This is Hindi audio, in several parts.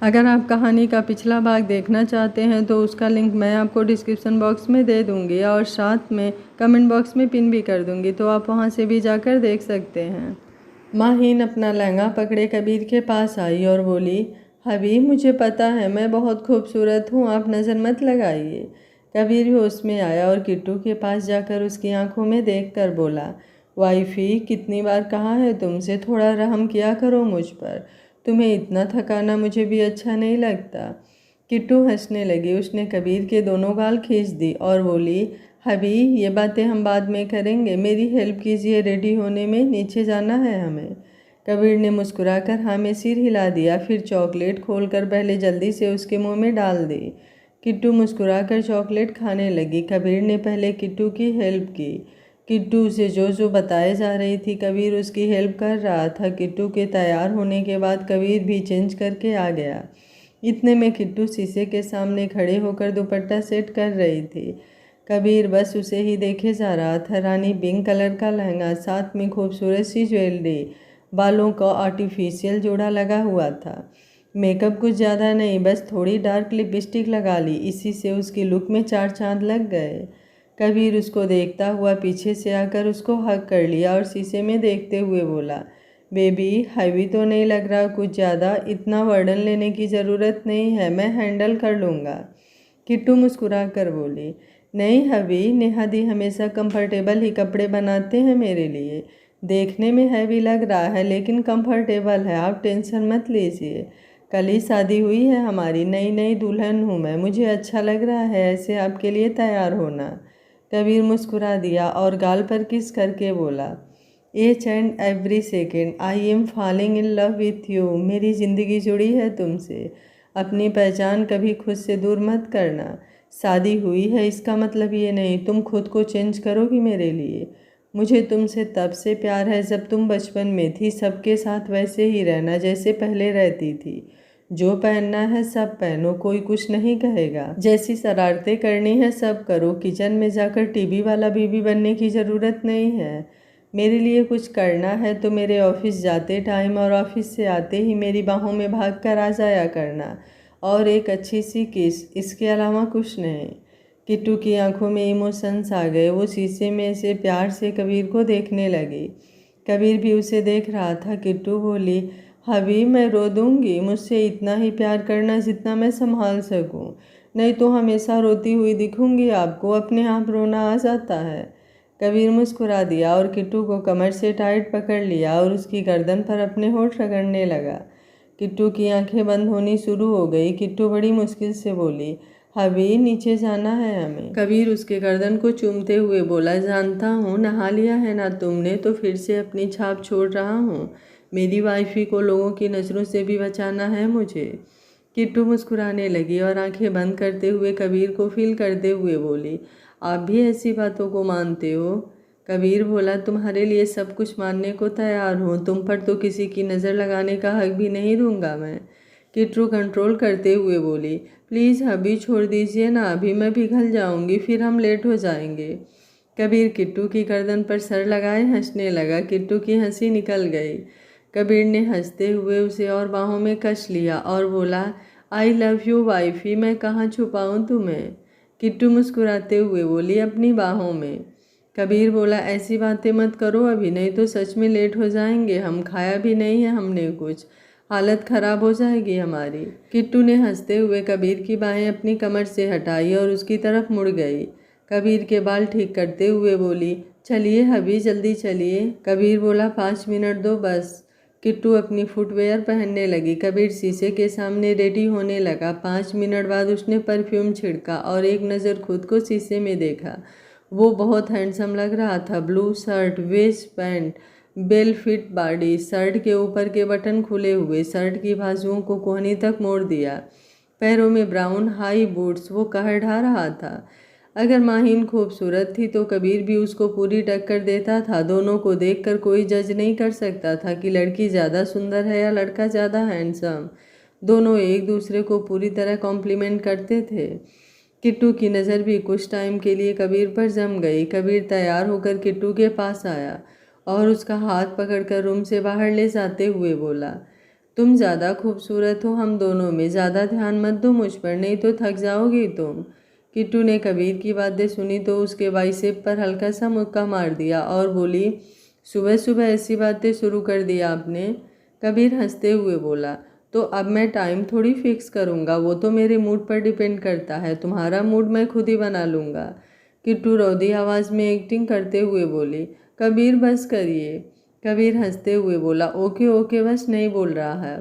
अगर आप कहानी का पिछला भाग देखना चाहते हैं तो उसका लिंक मैं आपको डिस्क्रिप्शन बॉक्स में दे दूंगी और साथ में कमेंट बॉक्स में पिन भी कर दूंगी, तो आप वहां से भी जाकर देख सकते हैं। माहीन अपना लहंगा पकड़े कबीर के पास आई और बोली, हबीब मुझे पता है मैं बहुत खूबसूरत हूँ, आप नज़र मत लगाइए। कबीर भी उसमें आया और किट्टू के पास जाकर उसकी आंखों में देखकर बोला, वाइफी कितनी बार कहा है तुमसे, थोड़ा रहम किया करो मुझ पर, तुम्हें इतना थकाना मुझे भी अच्छा नहीं लगता। किट्टू हंसने लगी। उसने कबीर के दोनों गाल खींच दी और बोली, हबी ये बातें हम बाद में करेंगे, मेरी हेल्प कीजिए, रेडी होने में, नीचे जाना है हमें। कबीर ने मुस्कुराकर हाँ में सिर हिला दिया, फिर चॉकलेट खोलकर पहले जल्दी से उसके मुंह में डाल दी। किट्टू मुस्कुराकर चॉकलेट खाने लगी। कबीर ने पहले किट्टू की हेल्प की। किट्टू उसे जो जो बताए जा रही थी कबीर उसकी हेल्प कर रहा था। किट्टू के तैयार होने के बाद कबीर भी चेंज करके आ गया। इतने में किट्टू शीशे के सामने खड़े होकर दुपट्टा सेट कर रही थी। कबीर बस उसे ही देखे जा रहा था। रानी पिंक कलर का लहंगा, साथ में खूबसूरत सी ज्वेलरी, बालों का आर्टिफिशियल जोड़ा लगा हुआ था। मेकअप कुछ ज़्यादा नहीं, बस थोड़ी डार्क लिपस्टिक लगा ली, इसी से उसकी लुक में चार चांद लग गए। कबीर उसको देखता हुआ पीछे से आकर उसको हग कर लिया और शीशे में देखते हुए बोला, बेबी हैवी तो नहीं लग रहा कुछ ज़्यादा, इतना बर्डन लेने की ज़रूरत नहीं है, मैं हैंडल कर लूँगा। किट्टू मुस्कुरा कर बोली, नहीं हबी, नेहा दी हमेशा कंफर्टेबल ही कपड़े बनाते हैं मेरे लिए, देखने में हैवी लग रहा है लेकिन कंफर्टेबल है, आप टेंशन मत लीजिए। कल ही शादी हुई है हमारी, नई नई दुल्हन हूँ मैं, मुझे अच्छा लग रहा है ऐसे आपके लिए तैयार होना। कबीर मुस्कुरा दिया और गाल पर किस करके बोला, each and every second I am falling in love with you, मेरी ज़िंदगी जुड़ी है तुमसे, अपनी पहचान कभी खुद से दूर मत करना। शादी हुई है इसका मतलब ये नहीं तुम खुद को चेंज करोगी मेरे लिए। मुझे तुमसे तब से प्यार है जब तुम बचपन में थी, सबके साथ वैसे ही रहना जैसे पहले रहती थी, जो पहनना है सब पहनो, कोई कुछ नहीं कहेगा, जैसी शरारतें करनी है सब करो, किचन में जाकर टीवी वाला बीबी बनने की ज़रूरत नहीं है। मेरे लिए कुछ करना है तो मेरे ऑफिस जाते टाइम और ऑफिस से आते ही मेरी बाहों में भाग कर आ जाया करना, और एक अच्छी सी किस, इसके अलावा कुछ नहीं। किट्टू की आंखों में इमोशंस आ गए। वो शीशे में से प्यार से कबीर को देखने लगी। कबीर भी उसे देख रहा था। किट्टू बोली, हबीब मैं रो दूंगी, मुझसे इतना ही प्यार करना जितना मैं संभाल सकूं, नहीं तो हमेशा रोती हुई दिखूंगी आपको, अपने आप रोना आ जाता है। कबीर मुस्कुरा दिया और किट्टू को कमर से टाइट पकड़ लिया और उसकी गर्दन पर अपने होठ रगड़ने लगा। किट्टू की आंखें बंद होनी शुरू हो गई। किट्टू बड़ी मुश्किल से बोली, हबी नीचे जाना है हमें। कबीर उसके गर्दन को चूमते हुए बोला, जानता हूँ नहा लिया है ना तुमने, तो फिर से अपनी छाप छोड़ रहा हूँ, मेरी वाइफी को लोगों की नज़रों से भी बचाना है मुझे। किट्टू मुस्कुराने लगी और आंखें बंद करते हुए कबीर को फील करते हुए बोली, आप भी ऐसी बातों को मानते हो? कबीर बोला, तुम्हारे लिए सब कुछ मानने को तैयार हूँ, तुम पर तो किसी की नज़र लगाने का हक भी नहीं दूंगा मैं। किट्टू कंट्रोल करते हुए बोली, प्लीज़ अभी छोड़ दीजिए ना, अभी मैं पिघल जाऊंगी, फिर हम लेट हो जाएंगे। कबीर किट्टू की गर्दन पर सर लगाए हंसने लगा। किट्टू की हंसी निकल गई। कबीर ने हंसते हुए उसे और बाहों में कस लिया और बोला, आई लव यू वाइफी, मैं कहाँ छुपाऊँ तुम्हें। किट्टू मुस्कुराते हुए बोली, अपनी बाहों में। कबीर बोला, ऐसी बातें मत करो अभी, नहीं तो सच में लेट हो जाएंगे, हम खाया भी नहीं है हमने कुछ, हालत खराब हो जाएगी हमारी। किट्टू ने हंसते हुए कबीर की बाहें अपनी कमर से हटाई और उसकी तरफ मुड़ गई। कबीर के बाल ठीक करते हुए बोली, चलिए हबी जल्दी चलिए। कबीर बोला, 5 मिनट दो बस। किट्टू अपनी फुटवेयर पहनने लगी। कबीर शीशे के सामने रेडी होने लगा। 5 मिनट बाद उसने परफ्यूम छिड़का और एक नज़र खुद को शीशे में देखा। वो बहुत हैंडसम लग रहा था। ब्लू शर्ट, वेस्ट pant, well fit body, shirt के ऊपर के बटन खुले हुए, शर्ट की बाजुओं को कोहनी तक मोड़ दिया, पैरों में ब्राउन हाई बूट्स, वो कहर ढा रहा था। अगर माहिन खूबसूरत थी तो कबीर भी उसको पूरी टक्कर देता था। दोनों को देखकर कोई जज नहीं कर सकता था कि लड़की ज़्यादा सुंदर है या लड़का ज़्यादा हैंडसम। दोनों एक दूसरे को पूरी तरह कॉम्प्लीमेंट करते थे। किट्टू की नज़र भी कुछ टाइम के लिए कबीर पर जम गई। कबीर तैयार होकर किट्टू के पास आया और उसका हाथ पकड़कर रूम से बाहर ले जाते हुए बोला, तुम ज़्यादा खूबसूरत हो, हम दोनों में ज़्यादा ध्यान मत दो मुझ पर, नहीं तो थक जाओगी तुम। किट्टू ने कबीर की बातें सुनी तो उसके बाइसेप पर हल्का सा मुक्का मार दिया और बोली, सुबह सुबह ऐसी बातें शुरू कर दिया आपने। कबीर हंसते हुए बोला, तो अब मैं टाइम थोड़ी फिक्स करूँगा, वो तो मेरे मूड पर डिपेंड करता है, तुम्हारा मूड मैं खुद ही बना लूँगा। किट्टू रौदी आवाज़ में एक्टिंग करते हुए बोली, कबीर बस करिए। कबीर हंसते हुए बोला, ओके ओके, बस नहीं बोल रहा है।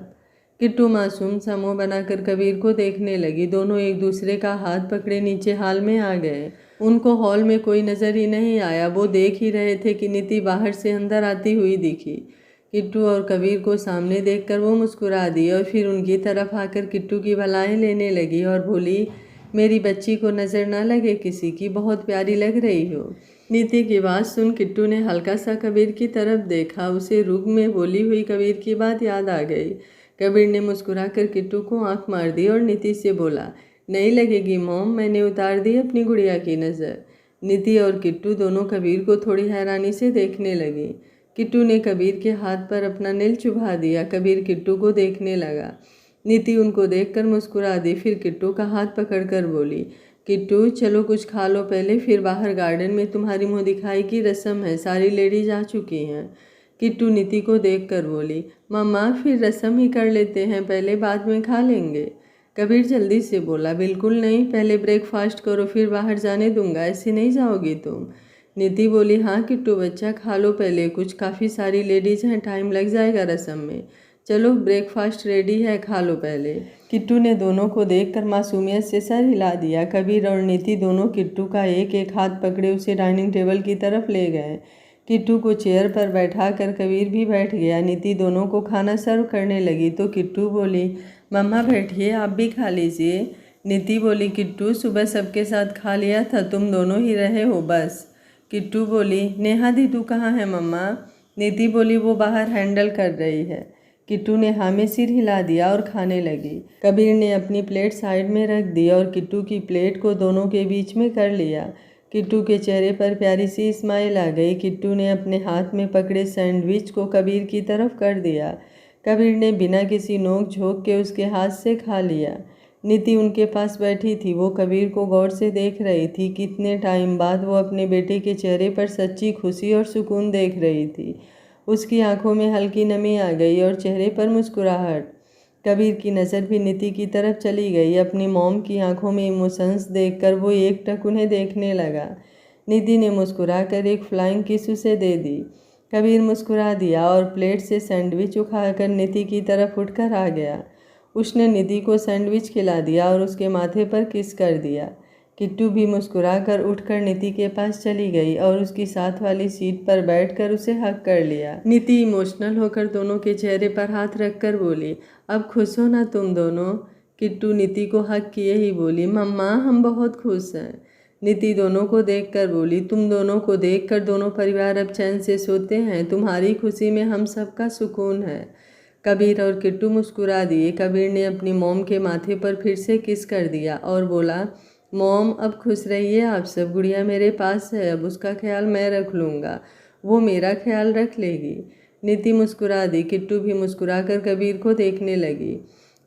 किट्टू मासूम सा मुंह बनाकर कबीर को देखने लगी। दोनों एक दूसरे का हाथ पकड़े नीचे हॉल में आ गए। उनको हॉल में कोई नज़र ही नहीं आया। वो देख ही रहे थे कि नीति बाहर से अंदर आती हुई दिखी। किट्टू और कबीर को सामने देखकर वो मुस्कुरा दी और फिर उनकी तरफ आकर किट्टू की भलाएं लेने लगी और बोली, मेरी बच्ची को नज़र ना लगे किसी की, बहुत प्यारी लग रही हो। नीति की बात सुन किट्टू ने हल्का सा कबीर की तरफ देखा। उसे रूप में बोली हुई कबीर की बात याद आ गई। कबीर ने मुस्कुराकर किट्टू को आंख मार दी और नीति से बोला, नहीं लगेगी मॉम, मैंने उतार दी अपनी गुड़िया की नज़र। नीति और किट्टू दोनों कबीर को थोड़ी हैरानी से देखने लगी। किट्टू ने कबीर के हाथ पर अपना नील चुभा दिया। कबीर किट्टू को देखने लगा। नीति उनको देखकर मुस्कुरा दी, फिर किट्टू का हाथ पकड़कर बोली, किट्टू चलो कुछ खा लो पहले, फिर बाहर गार्डन में तुम्हारी मुँह दिखाई की रस्म है, सारी लेडीज आ चुकी हैं। किट्टू नीति को देखकर बोली, मम्मा फिर रस्म ही कर लेते हैं, पहले बाद में खा लेंगे। कबीर जल्दी से बोला, बिल्कुल नहीं, पहले ब्रेकफास्ट करो फिर बाहर जाने दूंगा, ऐसे नहीं जाओगी तुम। नीति बोली, हाँ किट्टू बच्चा खा लो पहले कुछ, काफ़ी सारी लेडीज़ हैं, टाइम लग जाएगा रस्म में। चलो ब्रेकफास्ट रेडी है, खा लो पहले। किट्टू ने दोनों को देखकर मासूमियत से सर हिला दिया। कबीर और नीति दोनों किट्टू का एक एक हाथ पकड़े उसे डाइनिंग टेबल की तरफ ले गए। किट्टू को चेयर पर बैठा कर कबीर भी बैठ गया। नीति दोनों को खाना सर्व करने लगी तो किट्टू बोली, मम्मा बैठिए, आप भी खा लीजिए। नीति बोली, किट्टू सुबह सबके साथ खा लिया था, तुम दोनों ही रहे हो बस। किट्टू बोली, नेहा दीदू कहाँ है मम्मा? नीति बोली, वो बाहर हैंडल कर रही है। किट्टू ने हाँ में सिर हिला दिया और खाने लगी। कबीर ने अपनी प्लेट साइड में रख दी और किट्टू की प्लेट को दोनों के बीच में कर लिया। किट्टू के चेहरे पर प्यारी सी स्माइल आ गई। किट्टू ने अपने हाथ में पकड़े सैंडविच को कबीर की तरफ कर दिया। कबीर ने बिना किसी नोक झोंक के उसके हाथ से खा लिया। नीति उनके पास बैठी थी। वो कबीर को गौर से देख रही थी। कितने टाइम बाद वो अपने बेटे के चेहरे पर सच्ची खुशी और सुकून देख रही थी। उसकी आंखों में हल्की नमी आ गई और चेहरे पर मुस्कुराहट। कबीर की नज़र भी नीति की तरफ चली गई। अपनी मॉम की आंखों में इमोशंस देखकर वो एकटक उन्हें देखने लगा। नीति ने मुस्कुराकर एक फ्लाइंग किस उसे दे दी। कबीर मुस्कुरा दिया और प्लेट से सैंडविच उठाकर नीति की तरफ उठकर आ गया। उसने नीति को सैंडविच खिला दिया और उसके माथे पर किस कर दिया। किट्टू भी मुस्कुराकर उठकर नीति के पास चली गई और उसकी साथ वाली सीट पर बैठकर उसे हक कर लिया। नीति इमोशनल होकर दोनों के चेहरे पर हाथ रखकर बोली, अब खुश हो ना तुम दोनों? किट्टू नीति को हक किए ही बोली, मम्मा हम बहुत खुश हैं। नीति दोनों को देखकर बोली, तुम दोनों को देखकर दोनों परिवार अब चैन से सोते हैं, तुम्हारी खुशी में हम सबका सुकून है। कबीर और किट्टू मुस्कुरा दिए। कबीर ने अपनी मॉम के माथे पर फिर से किस कर दिया और बोला, मॉम अब खुश रहिए आप सब, गुड़िया मेरे पास है, अब उसका ख्याल मैं रख लूँगा, वो मेरा ख्याल रख लेगी। नीति मुस्कुरा दी। किट्टू भी मुस्कुराकर कबीर को देखने लगी,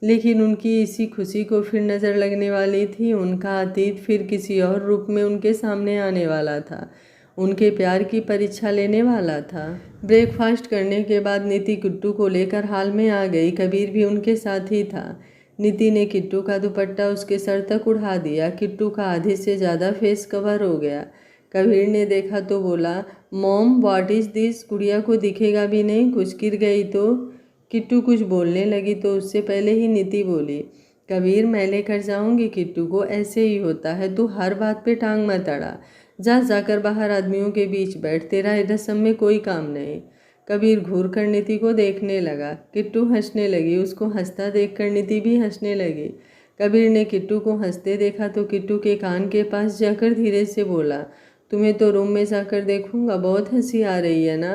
लेकिन उनकी इसी खुशी को फिर नज़र लगने वाली थी। उनका अतीत फिर किसी और रूप में उनके सामने आने वाला था, उनके प्यार की परीक्षा लेने वाला था। ब्रेकफास्ट करने के बाद नीति किट्टू को लेकर हॉल में आ गई। कबीर भी उनके साथ ही था। नीति ने किट्टू का दुपट्टा उसके सर तक उड़ा दिया। किट्टू का आधे से ज़्यादा फेस कवर हो गया। कबीर ने देखा तो बोला, मॉम व्हाट इज़ दिस? गुड़िया को दिखेगा भी नहीं, कुछ गिर गई तो? किट्टू कुछ बोलने लगी तो उससे पहले ही नीति बोली, कबीर मैं लेकर जाऊंगी किट्टू को, ऐसे ही होता है, तू हर बात पे टांग मत अड़ा, जाकर बाहर आदमियों के बीच बैठ, तेरा रस्म में कोई काम नहीं। कबीर घूर कर नीति को देखने लगा। किट्टू हंसने लगी। उसको हंसता देखकर नीति भी हंसने लगी। कबीर ने किट्टू को हंसते देखा तो किट्टू के कान के पास जाकर धीरे से बोला, तुम्हें तो रूम में जाकर देखूंगा, बहुत हंसी आ रही है ना?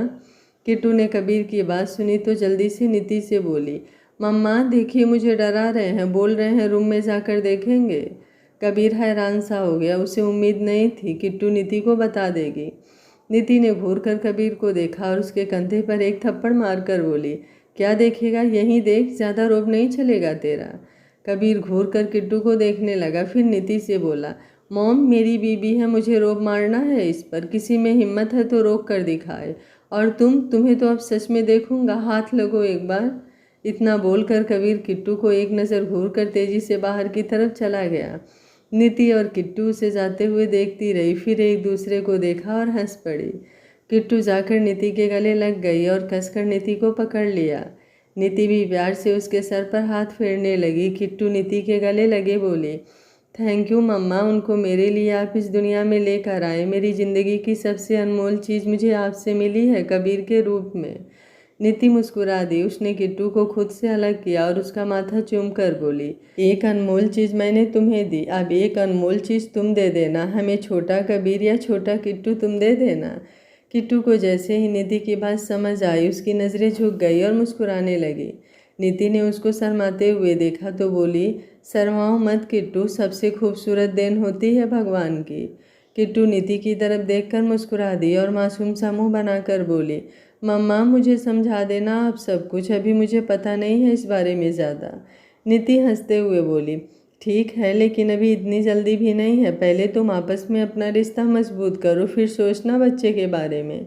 किट्टू ने कबीर की बात सुनी तो जल्दी से नीति से बोली, मम्मा देखिए मुझे डरा रहे हैं, बोल रहे हैं रूम में जाकर देखेंगे। कबीर हैरान सा हो गया। उसे उम्मीद नहीं थी किट्टू नीति को बता देगी। नीति ने घूर कर कबीर को देखा और उसके कंधे पर एक थप्पड़ मारकर बोली, क्या देखेगा, यहीं देख, ज़्यादा रोब नहीं चलेगा तेरा। कबीर घूर कर किट्टू को देखने लगा, फिर नीति से बोला, मॉम मेरी बीबी है, मुझे रोब मारना है इस पर, किसी में हिम्मत है तो रोक कर दिखाए। और तुम्हें तो अब सच में देखूंगा, हाथ लगो एक बार। इतना बोलकर कबीर किट्टू को एक नज़र घूर कर तेजी से बाहर की तरफ चला गया। नीति और किट्टू उसे जाते हुए देखती रही, फिर एक दूसरे को देखा और हंस पड़ी। किट्टू जाकर नीति के गले लग गई और कसकर नीति को पकड़ लिया। नीति भी प्यार से उसके सर पर हाथ फेरने लगी। किट्टू नीति के गले लगे बोली, थैंक यू मम्मा, उनको मेरे लिए आप इस दुनिया में लेकर आए। मेरी ज़िंदगी की सबसे अनमोल चीज़ मुझे आपसे मिली है, कबीर के रूप में। नीति मुस्कुरा दी। उसने किट्टू को खुद से अलग किया और उसका माथा चूम कर बोली, एक अनमोल चीज़ मैंने तुम्हें दी, अब एक अनमोल चीज़ तुम दे देना, हमें छोटा कबीर या छोटा किट्टू तुम दे देना। किट्टू को जैसे ही नीति की बात समझ आई, उसकी नज़रें झुक गई और मुस्कुराने लगी। नीति ने उसको शर्माते हुए देखा तो बोली, शर्माओ मत किट्टू, सबसे खूबसूरत देन होती है भगवान की। किट्टू नीति की तरफ देखकर मुस्कुरा दी और मासूम सा मुँह बनाकर बोली, मम्मा मुझे समझा देना आप सब कुछ, अभी मुझे पता नहीं है इस बारे में ज़्यादा। नीति हंसते हुए बोली, ठीक है, लेकिन अभी इतनी जल्दी भी नहीं है, पहले तुम आपस में अपना रिश्ता मजबूत करो, फिर सोचना बच्चे के बारे में।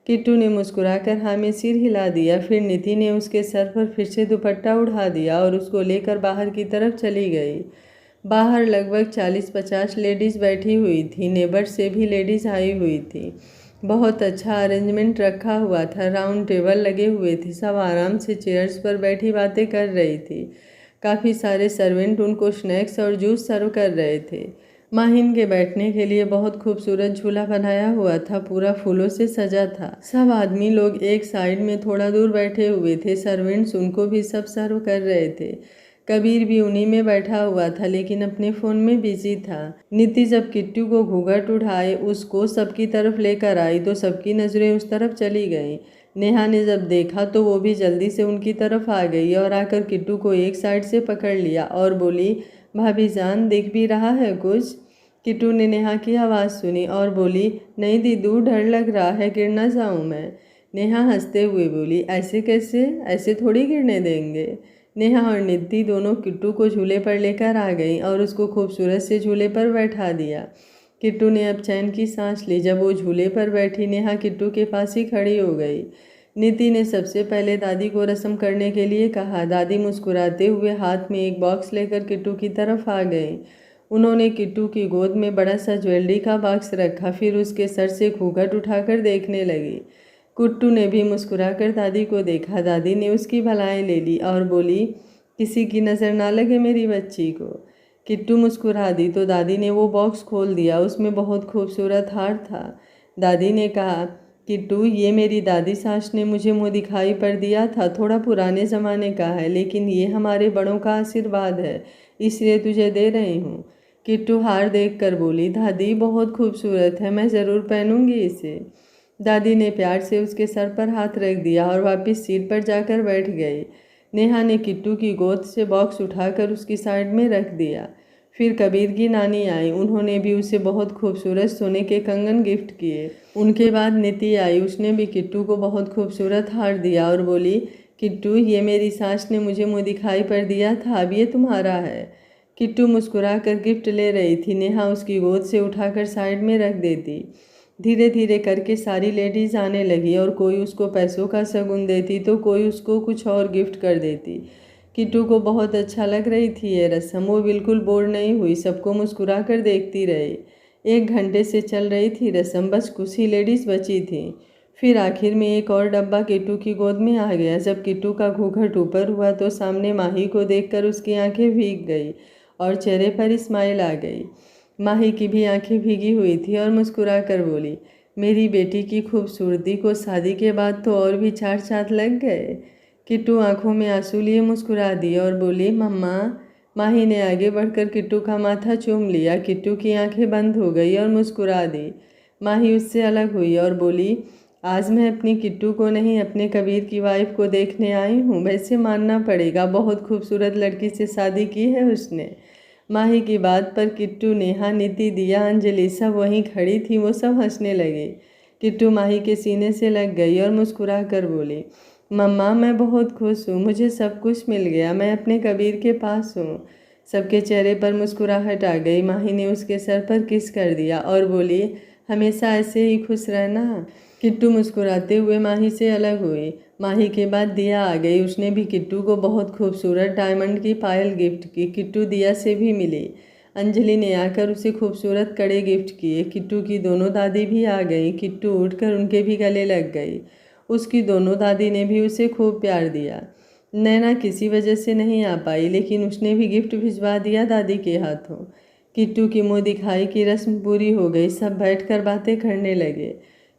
किट्टू ने मुस्कुराकर हाँ में सिर हिला दिया। फिर नीति ने उसके सर पर फिर से दुपट्टा उठा दिया और उसको लेकर बाहर की तरफ चली गई। बाहर लगभग 40-50 लेडीज़ बैठी हुई थी, नेबर से भी लेडीज़ आई हुई थी। बहुत अच्छा अरेंजमेंट रखा हुआ था, राउंड टेबल लगे हुए थे, सब आराम से चेयर्स पर बैठी बातें कर रही थी। काफ़ी सारे सर्वेंट उनको स्नैक्स और जूस सर्व कर रहे थे। माहिन के बैठने के लिए बहुत खूबसूरत झूला बनाया हुआ था, पूरा फूलों से सजा था। सब आदमी लोग एक साइड में थोड़ा दूर बैठे हुए थे, सर्वेंट्स उनको भी सब सर्व कर रहे थे। कबीर भी उन्हीं में बैठा हुआ था, लेकिन अपने फ़ोन में बिजी था। नीति जब किट्टू को घूंघट उठाए उसको सबकी तरफ लेकर आई तो सबकी नज़रें उस तरफ चली गईं। नेहा ने जब देखा तो वो भी जल्दी से उनकी तरफ आ गई और आकर किट्टू को एक साइड से पकड़ लिया और बोली, भाभी जान दिख भी रहा है कुछ? किट्टू ने नेहा की आवाज़ सुनी और बोली, नहीं दीदू, डर लग रहा है, गिर ना जाऊँ मैं। नेहा हंसते हुए बोली, ऐसे कैसे, ऐसे थोड़ी गिरने देंगे। नेहा और निधि दोनों किट्टू को झूले पर लेकर आ गई और उसको खूबसूरत से झूले पर बैठा दिया। किट्टू ने अब चैन की सांस ली। जब वो झूले पर बैठी, नेहा किट्टू के पास ही खड़ी हो गई। नीति ने सबसे पहले दादी को रस्म करने के लिए कहा। दादी मुस्कुराते हुए हाथ में एक बॉक्स लेकर किट्टू की तरफ आ गई। उन्होंने किट्टू की गोद में बड़ा सा ज्वेलरी का बॉक्स रखा, फिर उसके सर से घूंघट उठाकर देखने लगी। कुट्टू ने भी मुस्कुराकर दादी को देखा। दादी ने उसकी भलाएं ले ली और बोली, किसी की नज़र ना लगे मेरी बच्ची को। किट्टू मुस्कुरा दी तो दादी ने वो बॉक्स खोल दिया। उसमें बहुत खूबसूरत हार था। दादी ने कहा, किट्टू, ये मेरी दादी सास ने मुझे मुँह दिखाई पर दिया था, थोड़ा पुराने ज़माने का है, लेकिन ये हमारे बड़ों का आशीर्वाद है, इसलिए तुझे दे रही हूँ। किट्टू हार देखकर बोली, दादी बहुत खूबसूरत है, मैं ज़रूर पहनूंगी इसे। दादी ने प्यार से उसके सर पर हाथ रख दिया और वापस सीट पर जाकर बैठ गई। नेहा ने किट्टू की गोद से बॉक्स उठाकर उसकी साइड में रख दिया। फिर कबीर की नानी आई। उन्होंने भी उसे बहुत खूबसूरत सोने के कंगन गिफ्ट किए। उनके बाद नीति आई। उसने भी किट्टू को बहुत खूबसूरत हार दिया और बोली, किट्टू, ये मेरी सास ने मुझे मुँह दिखाई पर दिया था, अब ये तुम्हारा है। किट्टू मुस्कुरा कर गिफ्ट ले रही थी। नेहा उसकी गोद से उठाकर साइड में रख देती। धीरे धीरे करके सारी लेडीज़ आने लगी और कोई उसको पैसों का शगुन देती तो कोई उसको कुछ और गिफ्ट कर देती। किट्टू को बहुत अच्छा लग रही थी ये रस्म। वो बिल्कुल बोर नहीं हुई, सबको मुस्कुरा कर देखती रही। 1 घंटे से चल रही थी रस्म, बस कुछ ही लेडीज़ बची थी। फिर आखिर में एक और डब्बा किट्टू की गोद में आ गया। जब किट्टू का घूंघट ऊपर हुआ तो सामने माही को देखकर उसकी आंखें भीग गई और चेहरे पर स्माइल आ गई। माही की भी आंखें भीगी हुई थी और मुस्कुरा कर बोली, मेरी बेटी की खूबसूरती को शादी के बाद तो और भी 4 चाँद लग गए। किट्टू आंखों में आंसू लिए मुस्कुरा दी और बोली, मम्मा। माही ने आगे बढ़कर किट्टू का माथा चूम लिया। किट्टू की आंखें बंद हो गई और मुस्कुरा दी। माही उससे अलग हुई और बोली, आज मैं अपनी किट्टू को नहीं, अपने कबीर की वाइफ को देखने आई हूँ। वैसे मानना पड़ेगा, बहुत खूबसूरत लड़की से शादी की है उसने। माही की बात पर किट्टू, नेहा, नीति, दिया, अंजलि सब वहीं खड़ी थी। वो सब हंसने लगे। किट्टू माही के सीने से लग गई और मुस्कुरा कर बोली, मम्मा मैं बहुत खुश हूँ, मुझे सब कुछ मिल गया, मैं अपने कबीर के पास हूँ। सबके चेहरे पर मुस्कुराहट आ गई। माही ने उसके सर पर किस कर दिया और बोली, हमेशा ऐसे ही खुश रहना। किट्टू मुस्कुराते हुए माही से अलग हुई। माही के बाद दिया आ गई। उसने भी किट्टू को बहुत खूबसूरत डायमंड की पायल गिफ्ट की। किट्टू दिया से भी मिली। अंजलि ने आकर उसे खूबसूरत कड़े गिफ्ट किए। किट्टू की दोनों दादी भी आ गई। किट्टू उठकर उनके भी गले लग गई। उसकी दोनों दादी ने भी उसे खूब प्यार दिया। नैना किसी वजह से नहीं आ पाई, लेकिन उसने भी गिफ्ट भिजवा दिया दादी के हाथों। किट्टू की मुँह दिखाई की रस्म पूरी हो गई। सब बैठकर बातें करने लगे।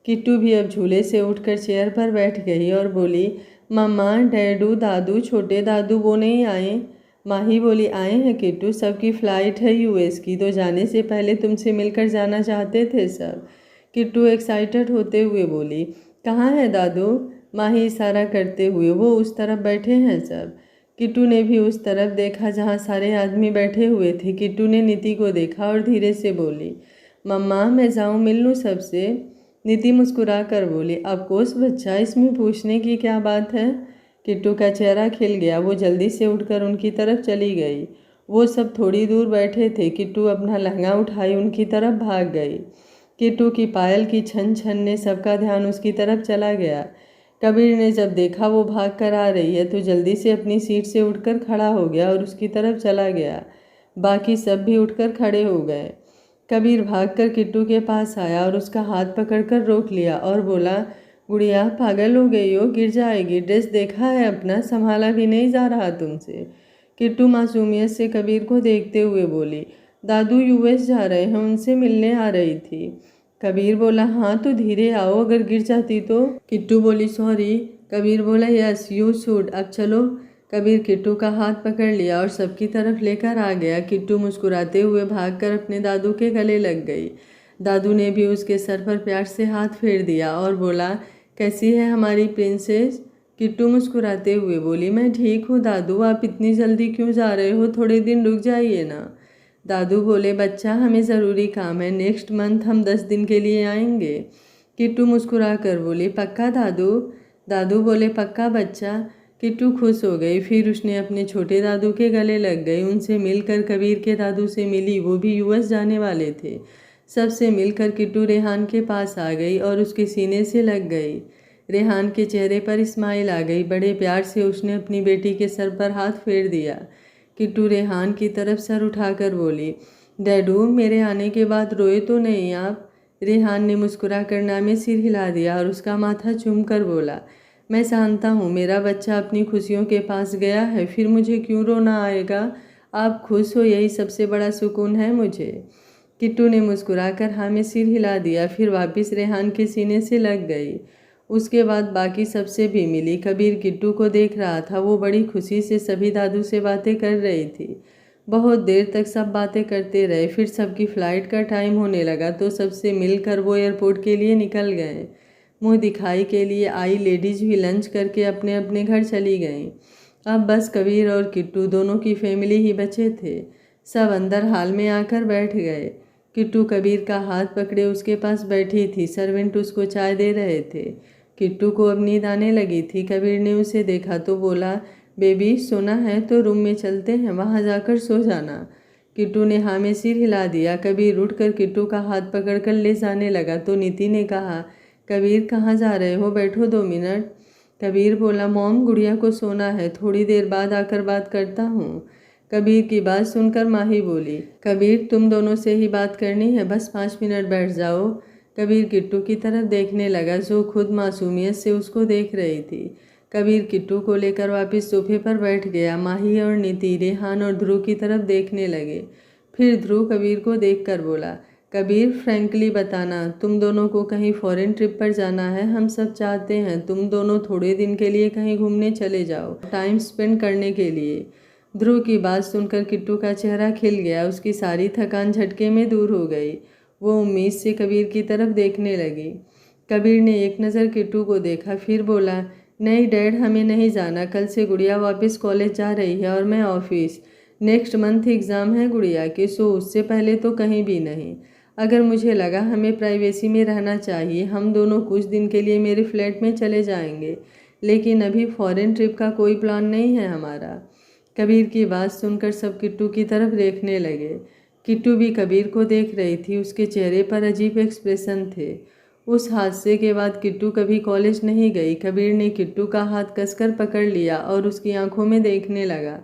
किट्टू भी अब झूले से उठकर चेयर पर बैठ गई और बोली, मम्मा, डैडू, दादू, छोटे दादू वो नहीं आए? माही बोली, आए हैं किट्टू, सबकी फ़्लाइट है यूएस की, तो जाने से पहले तुमसे मिलकर जाना चाहते थे सब। किट्टू एक्साइटेड होते हुए बोली, कहाँ है दादू? माही इशारा करते हुए, वो उस तरफ बैठे हैं सब। किट्टू ने भी उस तरफ देखा जहाँ सारे आदमी बैठे हुए थे। किट्टू ने नीति को देखा और धीरे से बोली, मम्मा मैं जाऊँ मिल लूँ सबसे? नीति मुस्कुरा कर बोली, ऑफकोर्स बच्चा, इसमें पूछने की क्या बात है? किट्टू का चेहरा खिल गया। वो जल्दी से उठकर उनकी तरफ चली गई। वो सब थोड़ी दूर बैठे थे। किट्टू अपना लहंगा उठाई उनकी तरफ भाग गई। किट्टू की पायल की छन छन ने सबका ध्यान उसकी तरफ चला गया। कबीर ने जब देखा वो भाग कर आ रही है तो जल्दी से अपनी सीट से उठकर खड़ा हो गया और उसकी तरफ चला गया। बाकी सब भी उठकर खड़े हो गए। कबीर भागकर किट्टू के पास आया और उसका हाथ पकड़कर रोक लिया और बोला, गुड़िया पागल हो गई हो, गिर जाएगी, ड्रेस देखा है अपना, संभाला भी नहीं जा रहा तुमसे। किट्टू मासूमियत से कबीर को देखते हुए बोली, दादू यूएस जा रहे हैं, उनसे मिलने आ रही थी। कबीर बोला, हाँ तो धीरे आओ, अगर गिर जाती तो। किट्टू बोली, सॉरी। कबीर बोला, यस यू शुड, अब चलो। कबीर किट्टू का हाथ पकड़ लिया और सबकी तरफ लेकर आ गया। किट्टू मुस्कुराते हुए भागकर अपने दादू के गले लग गई। दादू ने भी उसके सर पर प्यार से हाथ फेर दिया और बोला, कैसी है हमारी प्रिंसेस? किट्टू मुस्कुराते हुए बोली, मैं ठीक हूँ दादू, आप इतनी जल्दी क्यों जा रहे हो, थोड़े दिन रुक जाइए ना। दादू बोले, बच्चा हमें ज़रूरी काम है, नेक्स्ट मंथ हम 10 दिन के लिए आएंगे। किट्टू मुस्कुरा कर बोली, पक्का दादू? दादू बोले, पक्का बच्चा। किट्टू खुश हो गई। फिर उसने अपने छोटे दादू के गले लग गई। उनसे मिलकर कबीर के दादू से मिली, वो भी यूएस जाने वाले थे। सबसे मिलकर किट्टू रेहान के पास आ गई और उसके सीने से लग गई। रेहान के चेहरे पर स्माइल आ गई। बड़े प्यार से उसने अपनी बेटी के सर पर हाथ फेर दिया। किट्टू रेहान की तरफ सर उठाकर बोली, डैडू मेरे आने के बाद रोए तो नहीं आप? रेहान ने मुस्कुरा कर नामे सिर हिला दिया और उसका माथा चूम कर बोला, मैं जानता हूँ मेरा बच्चा अपनी खुशियों के पास गया है, फिर मुझे क्यों रोना आएगा? आप खुश हो, यही सबसे बड़ा सुकून है मुझे। किट्टू ने मुस्कुराकर हाँ में सिर हिला दिया, फिर वापस रेहान के सीने से लग गई। उसके बाद बाकी सबसे भी मिली। कबीर किट्टू को देख रहा था। वो बड़ी खुशी से सभी दादू से बातें कर रही थी। बहुत देर तक सब बातें करते रहे। फिर सबकी फ़्लाइट का टाइम होने लगा तो सबसे मिलकर वो एयरपोर्ट के लिए निकल गए। मुँह दिखाई के लिए आई लेडीज भी लंच करके अपने अपने घर चली गईं। अब बस कबीर और किट्टू दोनों की फैमिली ही बचे थे। सब अंदर हाल में आकर बैठ गए। किट्टू कबीर का हाथ पकड़े उसके पास बैठी थी। सर्वेंट उसको चाय दे रहे थे। किट्टू को अब नींद आने लगी थी। कबीर ने उसे देखा तो बोला, बेबी सोना है तो रूम में चलते हैं, वहाँ जाकर सो जाना। किट्टू ने हाँ में सिर हिला दिया। कबीर उठकर किट्टू का हाथ पकड़कर ले जाने लगा तो नीति ने कहा, कबीर कहाँ जा रहे हो, बैठो 2 मिनट। कबीर बोला, मॉम गुड़िया को सोना है, थोड़ी देर बाद आकर बात करता हूँ। कबीर की बात सुनकर माही बोली, कबीर तुम दोनों से ही बात करनी है, बस 5 मिनट बैठ जाओ। कबीर किट्टू की तरफ देखने लगा जो खुद मासूमियत से उसको देख रही थी। कबीर किट्टू को लेकर वापस सोफे पर बैठ गया। माही और नीति रेहान और ध्रुव की तरफ देखने लगे। फिर ध्रुव कबीर को देखकर बोला, कबीर फ्रैंकली बताना, तुम दोनों को कहीं फॉरेन ट्रिप पर जाना है? हम सब चाहते हैं तुम दोनों थोड़े दिन के लिए कहीं घूमने चले जाओ, टाइम स्पेंड करने के लिए। ध्रुव की बात सुनकर किट्टू का चेहरा खिल गया। उसकी सारी थकान झटके में दूर हो गई। वो उम्मीद से कबीर की तरफ देखने लगी। कबीर ने एक नज़र किट्टू को देखा, फिर बोला, नहीं डैड हमें नहीं जाना, कल से गुड़िया वापस कॉलेज जा रही है और मैं ऑफिस। नेक्स्ट मंथ एग्ज़ाम है गुड़िया के, सो उससे पहले तो कहीं भी नहीं। अगर मुझे लगा हमें प्राइवेसी में रहना चाहिए, हम दोनों कुछ दिन के लिए मेरे फ्लैट में चले जाएंगे, लेकिन अभी फॉरेन ट्रिप का कोई प्लान नहीं है हमारा। कबीर की बात सुनकर सब किट्टू की तरफ देखने लगे। किट्टू भी कबीर को देख रही थी, उसके चेहरे पर अजीब एक्सप्रेशन थे। उस हादसे के बाद किट्टू कभी कॉलेज नहीं गई। कबीर ने किट्टू का हाथ कसकर पकड़ लिया और उसकी आंखों में देखने लगा।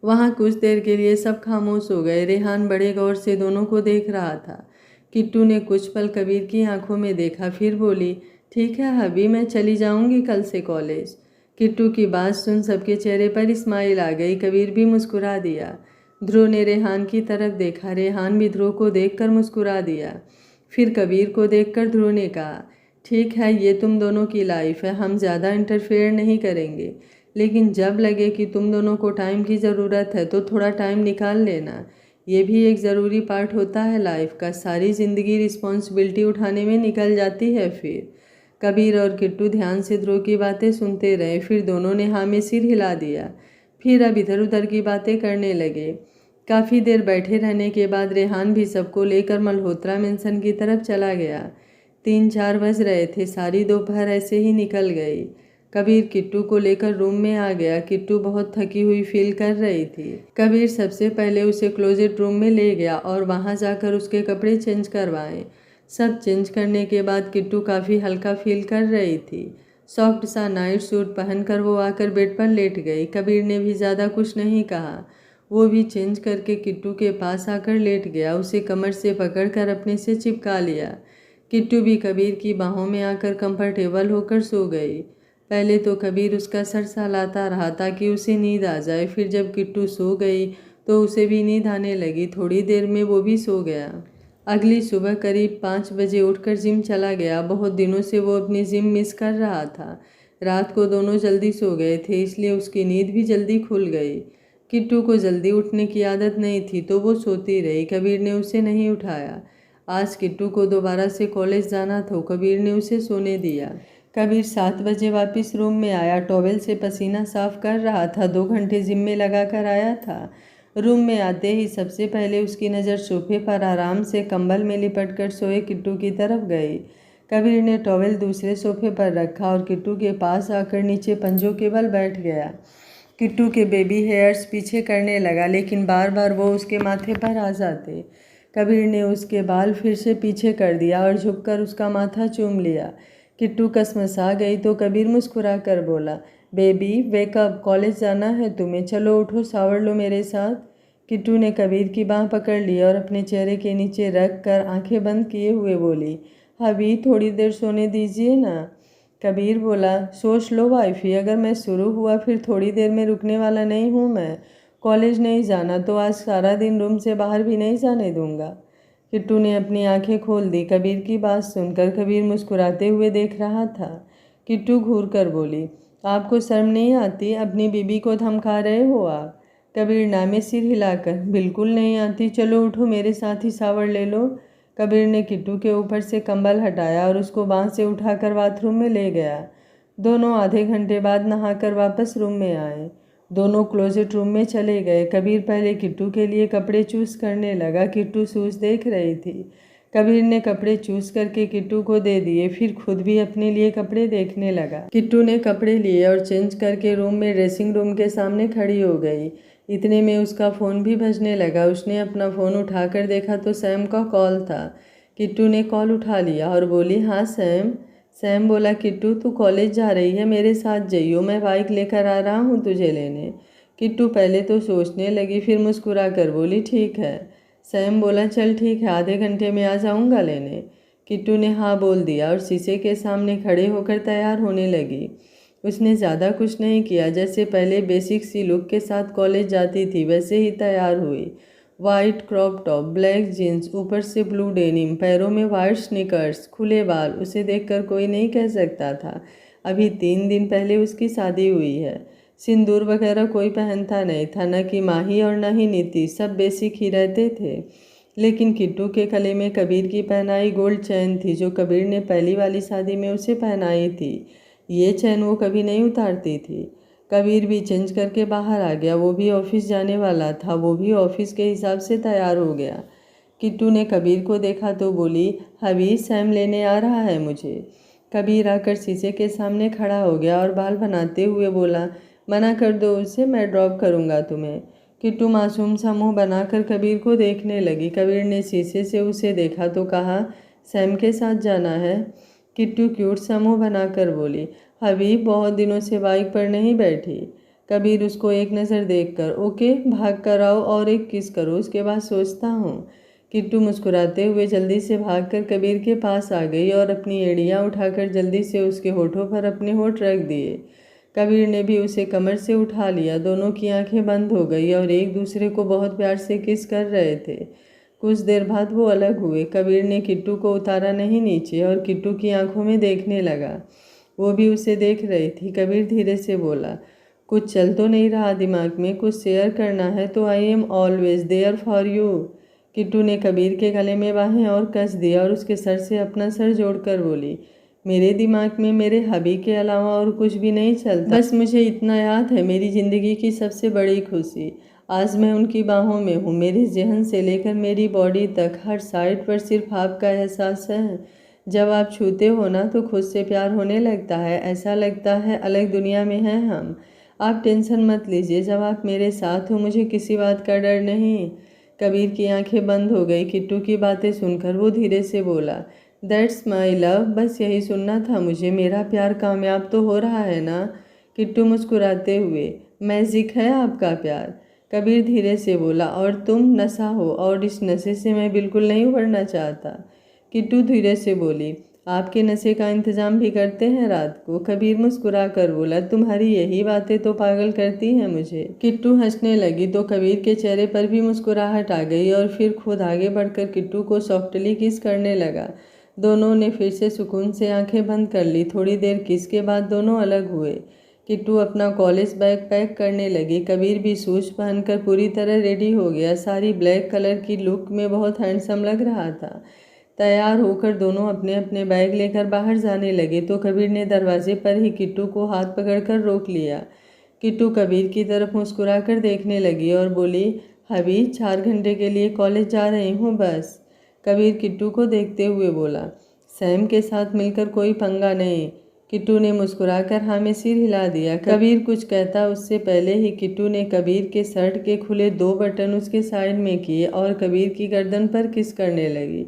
वहाँ कुछ देर के लिए सब खामोश हो गए। रेहान बड़े गौर से दोनों को देख रहा था। किट्टू ने कुछ पल कबीर की आंखों में देखा, फिर बोली, ठीक है हबी, मैं चली जाऊंगी कल से कॉलेज। किट्टू की बात सुन सबके चेहरे पर स्माइल आ गई। कबीर भी मुस्कुरा दिया। ध्रुव ने रेहान की तरफ देखा। रेहान भी ध्रुव को देखकर मुस्कुरा दिया। फिर कबीर को देखकर ध्रुव ने कहा, ठीक है, ये तुम दोनों की लाइफ है, हम ज़्यादा इंटरफेयर नहीं करेंगे, लेकिन जब लगे कि तुम दोनों को टाइम की ज़रूरत है तो थोड़ा टाइम निकाल लेना। ये भी एक ज़रूरी पार्ट होता है लाइफ का। सारी ज़िंदगी रिस्पॉन्सिबिलिटी उठाने में निकल जाती है। फिर कबीर और किट्टू ध्यान से ध्रुव की बातें सुनते रहे। फिर दोनों ने हाँ में सिर हिला दिया। फिर अब इधर उधर की बातें करने लगे। काफ़ी देर बैठे रहने के बाद रेहान भी सबको लेकर मल्होत्रा मेंशन की तरफ चला गया। 3-4 बज रहे थे। सारी दोपहर ऐसे ही निकल गई। कबीर किट्टू को लेकर रूम में आ गया। किट्टू बहुत थकी हुई फील कर रही थी। कबीर सबसे पहले उसे क्लोजेट रूम में ले गया और वहां जाकर उसके कपड़े चेंज करवाए। सब चेंज करने के बाद किट्टू काफ़ी हल्का फील कर रही थी। सॉफ्ट सा नाइट सूट पहनकर वो आकर बेड पर लेट गई। कबीर ने भी ज़्यादा कुछ नहीं कहा। वो भी चेंज करके किट्टू के पास आकर लेट गया। उसे कमर से पकड़कर अपने से चिपका लिया। किट्टू भी कबीर की बाहों में आकर कंफर्टेबल होकर सो गई। पहले तो कबीर उसका सर सहलाता रहा ताकि उसे नींद आ जाए। फिर जब किट्टू सो गई तो उसे भी नींद आने लगी। थोड़ी देर में वो भी सो गया। अगली सुबह करीब 5 बजे उठकर जिम चला गया। बहुत दिनों से वो अपनी जिम मिस कर रहा था। रात को दोनों जल्दी सो गए थे, इसलिए उसकी नींद भी जल्दी खुल गई। किट्टू को जल्दी उठने की आदत नहीं थी तो वो सोती रही। कबीर ने उसे नहीं उठाया। आज किट्टू को दोबारा से कॉलेज जाना था। कबीर ने उसे सोने दिया। कबीर 7 बजे वापस रूम में आया। टॉवेल से पसीना साफ कर रहा था। 2 घंटे जिम में लगा कर आया था। रूम में आते ही सबसे पहले उसकी नज़र सोफे पर आराम से कंबल में लिपट कर सोए किट्टू की तरफ गई। कबीर ने टॉवेल दूसरे सोफे पर रखा और किट्टू के पास आकर नीचे पंजों के बल बैठ गया। किट्टू के बेबी हेयर्स पीछे करने लगा, लेकिन बार बार वो उसके माथे पर आ जाते। कबीर ने उसके बाल फिर से पीछे कर दिया और झुककर उसका माथा चूम लिया। किट्टू कसमसा गई तो कबीर मुस्कुरा कर बोला, बेबी वेकअप, कॉलेज जाना है तुम्हें, चलो उठो, शावर लो मेरे साथ। किट्टू ने कबीर की बाँह पकड़ ली और अपने चेहरे के नीचे रख कर आंखें बंद किए हुए बोली, अभी थोड़ी देर सोने दीजिए ना। कबीर बोला, सोच लो वाइफी, अगर मैं शुरू हुआ फिर थोड़ी देर में रुकने वाला नहीं हूँ मैं। कॉलेज नहीं जाना तो आज सारा दिन रूम से बाहर भी नहीं जाने दूंगा। किट्टू ने अपनी आंखें खोल दी। कबीर की बात सुनकर कबीर मुस्कुराते हुए देख रहा था। किट्टू घूर कर बोली, आपको शर्म नहीं आती? अपनी बीबी को धमका रहे हो आप? कबीर नामे सिर हिलाकर, बिल्कुल नहीं आती, चलो उठो मेरे साथ ही शावर ले लो। कबीर ने किट्टू के ऊपर से कंबल हटाया और उसको बाँह से उठाकर बाथरूम में ले गया। दोनों आधे घंटे बाद नहाकर वापस रूम में आए। दोनों क्लोजेट रूम में चले गए। कबीर पहले किट्टू के लिए कपड़े चूज करने लगा। किट्टू शूज़ देख रही थी। कबीर ने कपड़े चूज करके किट्टू को दे दिए, फिर खुद भी अपने लिए कपड़े देखने लगा। किट्टू ने कपड़े लिए और चेंज करके रूम में ड्रेसिंग रूम के सामने खड़ी हो गई। इतने में उसका फ़ोन भी बजने लगा। उसने अपना फ़ोन उठाकर देखा तो सैम का कॉल था। किट्टू ने कॉल उठा लिया और बोली, हाँ सैम। सैम बोला, किट्टू तू कॉलेज जा रही है, मेरे साथ जाइयो, मैं बाइक लेकर आ रहा हूँ तुझे लेने। किट्टू पहले तो सोचने लगी, फिर मुस्कुरा कर बोली, ठीक है। सैम बोला, चल ठीक है, आधे घंटे में आ जाऊँगा लेने। किट्टू ने हाँ बोल दिया और शीशे के सामने खड़े होकर तैयार होने लगी। उसने ज़्यादा कुछ नहीं किया, जैसे पहले बेसिक सी लुक के साथ कॉलेज जाती थी वैसे ही तैयार हुई। White crop top, black jeans, ऊपर से ब्लू डेनिम, पैरों में वाइट स्नीकर्स, खुले बाल। उसे देखकर कोई नहीं कह सकता था अभी 3 दिन पहले उसकी शादी हुई है। सिंदूर वगैरह कोई पहनता नहीं था, न कि माही और न ही नीति, सब बेसिक ही रहते थे। लेकिन किट्टू के गले में कबीर की पहनाई गोल्ड चैन थी, जो कबीर ने पहली वाली शादी में उसे पहनाई थी। ये चैन वो कभी नहीं उतारती थी। कबीर भी चेंज करके बाहर आ गया। वो भी ऑफिस जाने वाला था। वो भी ऑफिस के हिसाब से तैयार हो गया। किट्टू ने कबीर को देखा तो बोली, हबी सैम लेने आ रहा है मुझे। कबीर आकर शीशे के सामने खड़ा हो गया और बाल बनाते हुए बोला, मना कर दो उसे, मैं ड्रॉप करूँगा तुम्हें। किट्टू मासूम सा मुँह बनाकर कबीर को देखने लगी। कबीर ने शीशे से उसे देखा तो कहा, सैम के साथ जाना है। किट्टू क्यूट सा मुँह बनाकर बोली, हबीब बहुत दिनों से बाइक पर नहीं बैठी। कबीर उसको एक नज़र देखकर, ओके भाग कर आओ और एक किस करो, उसके बाद सोचता हूँ। किट्टू मुस्कुराते हुए जल्दी से भागकर कबीर के पास आ गई और अपनी एड़ियाँ उठाकर जल्दी से उसके होठों पर अपने होठ रख दिए। कबीर ने भी उसे कमर से उठा लिया। दोनों की आंखें बंद हो गई और एक दूसरे को बहुत प्यार से किस कर रहे थे। कुछ देर बाद वो अलग हुए। कबीर ने किट्टू को उतारा नहीं नीचे और किट्टू की आंखों में देखने लगा। वो भी उसे देख रही थी। कबीर धीरे से बोला, कुछ चल तो नहीं रहा दिमाग में, कुछ शेयर करना है तो I am always there for you. Kittu ने कबीर के गले में बाहें और कस दिया और उसके सर से अपना सर जोड़कर बोली, मेरे दिमाग में मेरे हबी के अलावा और कुछ भी नहीं चलता। बस मुझे इतना याद है, मेरी ज़िंदगी की सबसे बड़ी खुशी आज मैं उनकी बाहों में हूँ। मेरे जहन से लेकर मेरी बॉडी तक हर साइड पर सिर्फ आपका एहसास है। जब आप छूते हो ना तो खुद से प्यार होने लगता है। ऐसा लगता है अलग दुनिया में हैं हम। आप टेंशन मत लीजिए, जब आप मेरे साथ हो मुझे किसी बात का डर नहीं। कबीर की आंखें बंद हो गई। किट्टू की बातें सुनकर वो धीरे से बोला, दैट्स माई लव, बस यही सुनना था मुझे। मेरा प्यार कामयाब तो हो रहा है ना। किट्टू मुस्कुराते हुए, मैजिक है आपका प्यार। कबीर धीरे से बोला, और तुम नशा हो और इस नशे से मैं बिल्कुल नहीं उभरना चाहता। किट्टू धीरे से बोली, आपके नशे का इंतजाम भी करते हैं रात को। कबीर मुस्कुरा कर बोला, तुम्हारी यही बातें तो पागल करती हैं मुझे। किट्टू हंसने लगी तो कबीर के चेहरे पर भी मुस्कुराहट आ गई और फिर खुद आगे बढ़कर किट्टू को सॉफ्टली किस करने लगा। दोनों ने फिर से सुकून से आंखें बंद कर ली। थोड़ी देर किस के बाद दोनों अलग हुए। किट्टू अपना कॉलेज बैग पैक करने लगी। कबीर भी शूज पहनकर पूरी तरह रेडी हो गया। सारी ब्लैक कलर की लुक में बहुत हैंडसम लग रहा था। तैयार होकर दोनों अपने अपने बैग लेकर बाहर जाने लगे तो कबीर ने दरवाजे पर ही किट्टू को हाथ पकड़कर रोक लिया। किट्टू कबीर की तरफ मुस्कुराकर देखने लगी और बोली, हबी 4 घंटे के लिए कॉलेज जा रही हूँ बस। कबीर किट्टू को देखते हुए बोला, सैम के साथ मिलकर कोई पंगा नहीं। किट्टू ने मुस्कुराकर हाँ में सिर हिला दिया। कबीर कुछ कहता उससे पहले ही किट्टू ने कबीर के शर्ट के खुले 2 बटन उसके साइड में किए और कबीर की गर्दन पर किस करने लगी।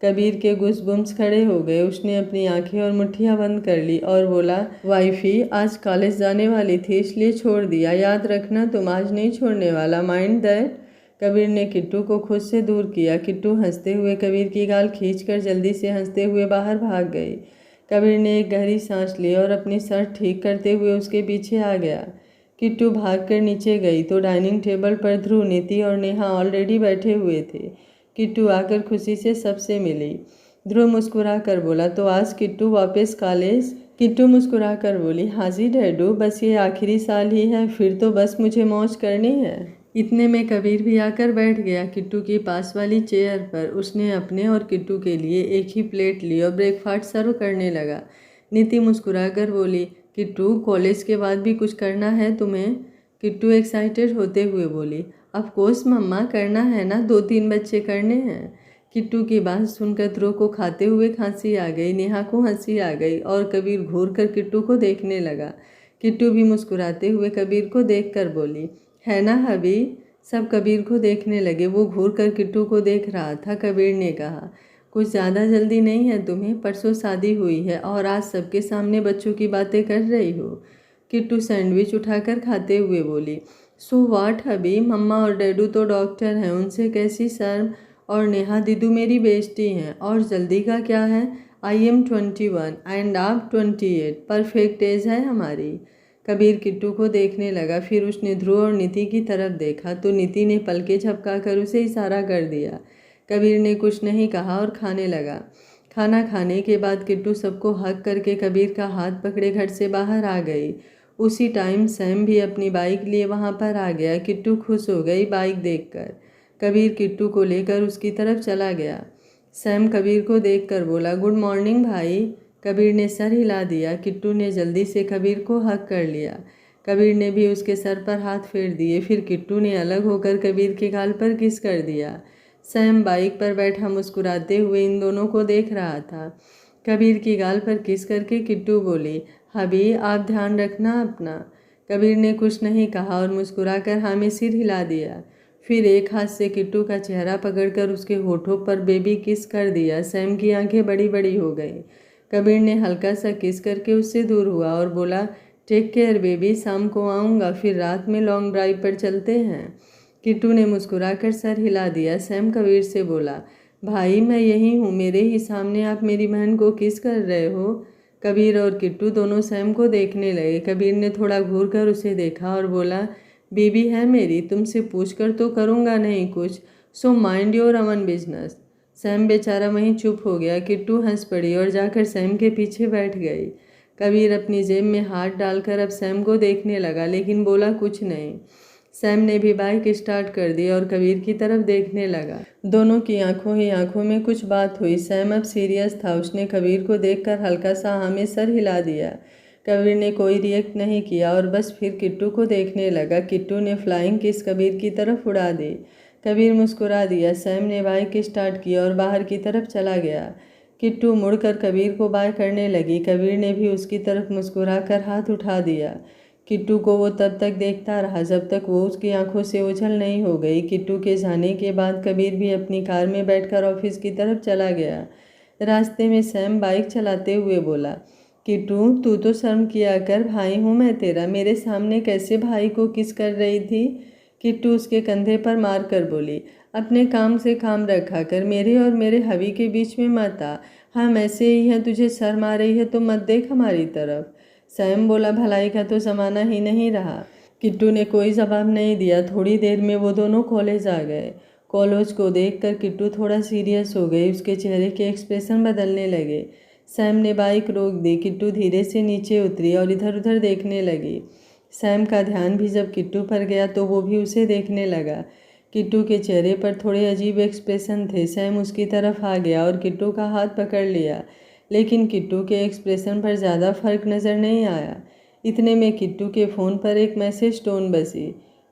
कबीर के गुस्बुम्स खड़े हो गए। उसने अपनी आंखें और मुट्ठियां बंद कर ली और बोला, वाइफी आज कॉलेज जाने वाली थी इसलिए छोड़ दिया, याद रखना तुम आज नहीं छोड़ने वाला, माइंड दैट। कबीर ने किट्टू को खुद से दूर किया। किट्टू हंसते हुए कबीर की गाल खींचकर जल्दी से हंसते हुए बाहर भाग गई। कबीर ने एक गहरी सांस ली और अपनी शर्ट ठीक करते हुए उसके पीछे आ गया। किट्टू भागकर नीचे गई तो डाइनिंग टेबल पर ध्रुव, नीति और नेहा ऑलरेडी बैठे हुए थे। किट्टू आकर खुशी से सबसे मिली। ध्रुव मुस्कुरा कर बोला, तो आज किट्टू वापस कॉलेज? किट्टू मुस्कुरा कर बोली, हाँ जी डैडू, बस ये आखिरी साल ही है, फिर तो बस मुझे मौज करनी है। इतने में कबीर भी आकर बैठ गया किट्टू की पास वाली चेयर पर। उसने अपने और किट्टू के लिए एक ही प्लेट ली और ब्रेकफास्ट सर्व करने लगा। नीति मुस्कुरा कर बोली, किट्टू कॉलेज के बाद भी कुछ करना है तुम्हें? किट्टू एक्साइटेड होते हुए बोली, ऑफ कोर्स मम्मा, करना है ना, 2-3 बच्चे करने हैं। किट्टू की बात सुनकर ध्रुव को खाते हुए खांसी आ गई, नेहा को हंसी आ गई और कबीर घूर कर किट्टू को देखने लगा। किट्टू भी मुस्कुराते हुए कबीर को देखकर बोली, है ना हबी? सब कबीर को देखने लगे। वो घूर कर किट्टू को देख रहा था। कबीर ने कहा, कुछ ज़्यादा जल्दी नहीं है तुम्हें? परसों शादी हुई है और आज सबके सामने बच्चों की बातें कर रही हो। किट्टू सैंडविच उठाकर खाते हुए बोली, सो व्हाट हबी, मम्मा और डैडू तो डॉक्टर हैं, उनसे कैसी शर्म। और नेहा दीदू मेरी बेइज्जती हैं। और जल्दी का क्या है? आई एम 21 एंड आप 28, परफेक्ट एज है हमारी। कबीर किट्टू को देखने लगा। फिर उसने ध्रुव और नीति की तरफ देखा तो नीति ने पलके झपकाकर उसे इशारा कर दिया। कबीर ने कुछ नहीं कहा और खाने लगा। खाना खाने के बाद किट्टू सबको हक करके कबीर का हाथ पकड़े घर से बाहर आ गई। उसी टाइम सैम भी अपनी बाइक लिए वहां पर आ गया। किट्टू खुश हो गई बाइक देखकर। कबीर किट्टू को लेकर उसकी तरफ चला गया। सैम कबीर को देखकर बोला, गुड मॉर्निंग भाई। कबीर ने सर हिला दिया। किट्टू ने जल्दी से कबीर को हक कर लिया। कबीर ने भी उसके सर पर हाथ फेर दिए। फिर किट्टू ने अलग होकर कबीर के गाल पर किस कर दिया। सैम बाइक पर बैठा मुस्कुराते हुए इन दोनों को देख रहा था। कबीर की गाल पर किस करके किट्टू बोली, हबी आप ध्यान रखना अपना। कबीर ने कुछ नहीं कहा और मुस्कुराकर हाँ में सिर हिला दिया। फिर एक हाथ से किट्टू का चेहरा पकड़कर उसके होठों पर बेबी किस कर दिया। सैम की आंखें बड़ी बड़ी हो गई। कबीर ने हल्का सा किस करके उससे दूर हुआ और बोला, टेक केयर बेबी, शाम को आऊँगा, फिर रात में लॉन्ग ड्राइव पर चलते हैं। किट्टू ने मुस्कुराकर सर हिला दिया। सैम कबीर से बोला, भाई मैं यही हूँ, मेरे ही सामने आप मेरी बहन को किस कर रहे हो। कबीर और किट्टू दोनों सैम को देखने लगे। कबीर ने थोड़ा घूर कर उसे देखा और बोला, बीबी है मेरी, तुमसे पूछ कर तो करूँगा नहीं कुछ, so mind your Aman business. Sam बेचारा वहीं चुप हो गया। किट्टू हंस पड़ी और जाकर सैम के पीछे बैठ गई। कबीर अपनी जेब में हाथ डालकर अब सैम को देखने लगा, लेकिन बोला कुछ नहीं। सैम ने भी बाइक स्टार्ट कर दी और कबीर की तरफ देखने लगा। दोनों की आंखों ही आंखों में कुछ बात हुई। सैम अब सीरियस था। उसने कबीर को देखकर हल्का सा हाँ में सर हिला दिया। कबीर ने कोई रिएक्ट नहीं किया और बस फिर किट्टू को देखने लगा। किट्टू ने फ्लाइंग किस कबीर की तरफ उड़ा दी। कबीर मुस्कुरा दिया। सैम ने बाइक स्टार्ट किया और बाहर की तरफ चला गया। किट्टू मुड़कर कबीर को बाय करने लगी। कबीर ने भी उसकी तरफ मुस्कुराकर हाथ उठा दिया। किट्टू को वो तब तक देखता रहा जब तक वो उसकी आंखों से ओझल नहीं हो गई। किट्टू के जाने के बाद कबीर भी अपनी कार में बैठकर ऑफिस की तरफ चला गया। रास्ते में सैम बाइक चलाते हुए बोला, किट्टू तू तो शर्म किया कर, भाई हूँ मैं तेरा, मेरे सामने कैसे भाई को किस कर रही थी। किट्टू उसके कंधे पर मार कर बोली, अपने काम से काम रखा कर, मेरे और मेरे हबी के बीच में मत आ। हम ऐसे ही हैं, तुझे शर्म आ रही है तो मत देख हमारी तरफ। सैम बोला, भलाई का तो ज़माना ही नहीं रहा। किट्टू ने कोई जवाब नहीं दिया। थोड़ी देर में वो दोनों कॉलेज आ गए। कॉलेज को देखकर किट्टू थोड़ा सीरियस हो गई। उसके चेहरे के एक्सप्रेशन बदलने लगे। सैम ने बाइक रोक दी। किट्टू धीरे से नीचे उतरी और इधर उधर देखने लगी। सैम का ध्यान भी जब किट्टू पर गया तो वो भी उसे देखने लगा। किट्टू के चेहरे पर थोड़े अजीब एक्सप्रेशन थे। सैम उसकी तरफ आ गया और किट्टू का हाथ पकड़ लिया, लेकिन किट्टू के एक्सप्रेशन पर ज़्यादा फर्क नज़र नहीं आया। इतने में किट्टू के फ़ोन पर एक मैसेज टोन बजी।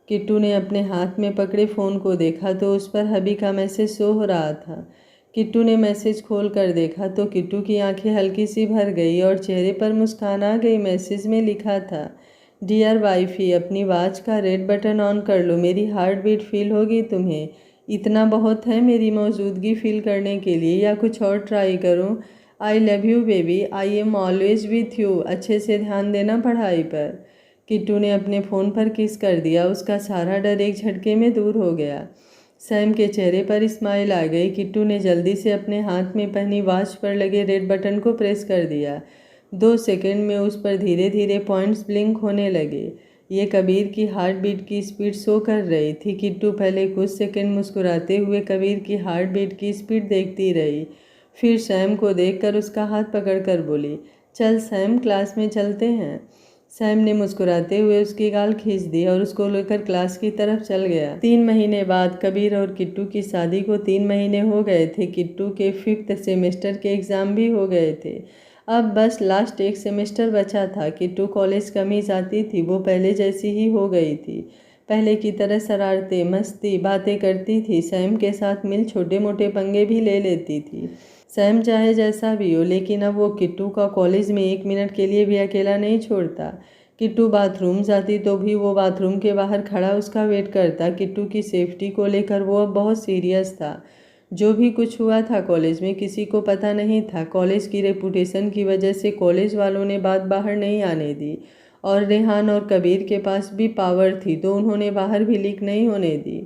किट्टू ने अपने हाथ में पकड़े फ़ोन को देखा तो उस पर हबी का मैसेज शो हो रहा था। किट्टू ने मैसेज खोल कर देखा तो किट्टू की आंखें हल्की सी भर गई और चेहरे पर मुस्कान आ गई। मैसेज में लिखा था, डियर वाइफी, अपनी वॉच का रेड बटन ऑन कर लो, मेरी हार्ट बीट फील होगी तुम्हें। इतना बहुत है मेरी मौजूदगी फील करने के लिए, या कुछ और ट्राई करूं। I love you baby, I am always with you. अच्छे से ध्यान देना पढ़ाई पर। किट्टू ने अपने फ़ोन पर किस कर दिया। उसका सारा डर एक झटके में दूर हो गया। सैम के चेहरे पर स्माइल आ गई। किट्टू ने जल्दी से अपने हाथ में पहनी वॉच पर लगे रेड बटन को प्रेस कर दिया। 2 सेकंड में उस पर धीरे धीरे पॉइंट्स ब्लिंक होने लगे। ये कबीर की हार्ट बीट की स्पीड शो कर रही थी। किट्टू पहले कुछ सेकंड मुस्कुराते हुए कबीर की हार्ट बीट की स्पीड देखती रही। फिर सैम को देखकर उसका हाथ पकड़कर बोली, चल सैम, क्लास में चलते हैं। सैम ने मुस्कुराते हुए उसकी गाल खींच दी और उसको लेकर क्लास की तरफ चल गया। 3 महीने बाद कबीर और किट्टू की शादी को 3 महीने हो गए थे। किट्टू के 5th सेमेस्टर के एग्ज़ाम भी हो गए थे। अब बस लास्ट एक सेमेस्टर बचा था। किट्टू कॉलेज कम ही जाती थी। वो पहले जैसी ही हो गई थी। पहले की तरह शरारतें, मस्ती, बातें करती थी। सैम के साथ मिल छोटे मोटे पंगे भी ले लेती थी। सैम चाहे जैसा भी हो, लेकिन अब वो किट्टू का कॉलेज में 1 मिनट के लिए भी अकेला नहीं छोड़ता। किट्टू बाथरूम जाती तो भी वो बाथरूम के बाहर खड़ा उसका वेट करता। किट्टू की सेफ्टी को लेकर वो अब बहुत सीरियस था। जो भी कुछ हुआ था कॉलेज में किसी को पता नहीं था। कॉलेज की रेपुटेशन की वजह से कॉलेज वालों ने बात बाहर नहीं आने दी और रेहान और कबीर के पास भी पावर थी तो उन्होंने बाहर भी लीक नहीं होने दी।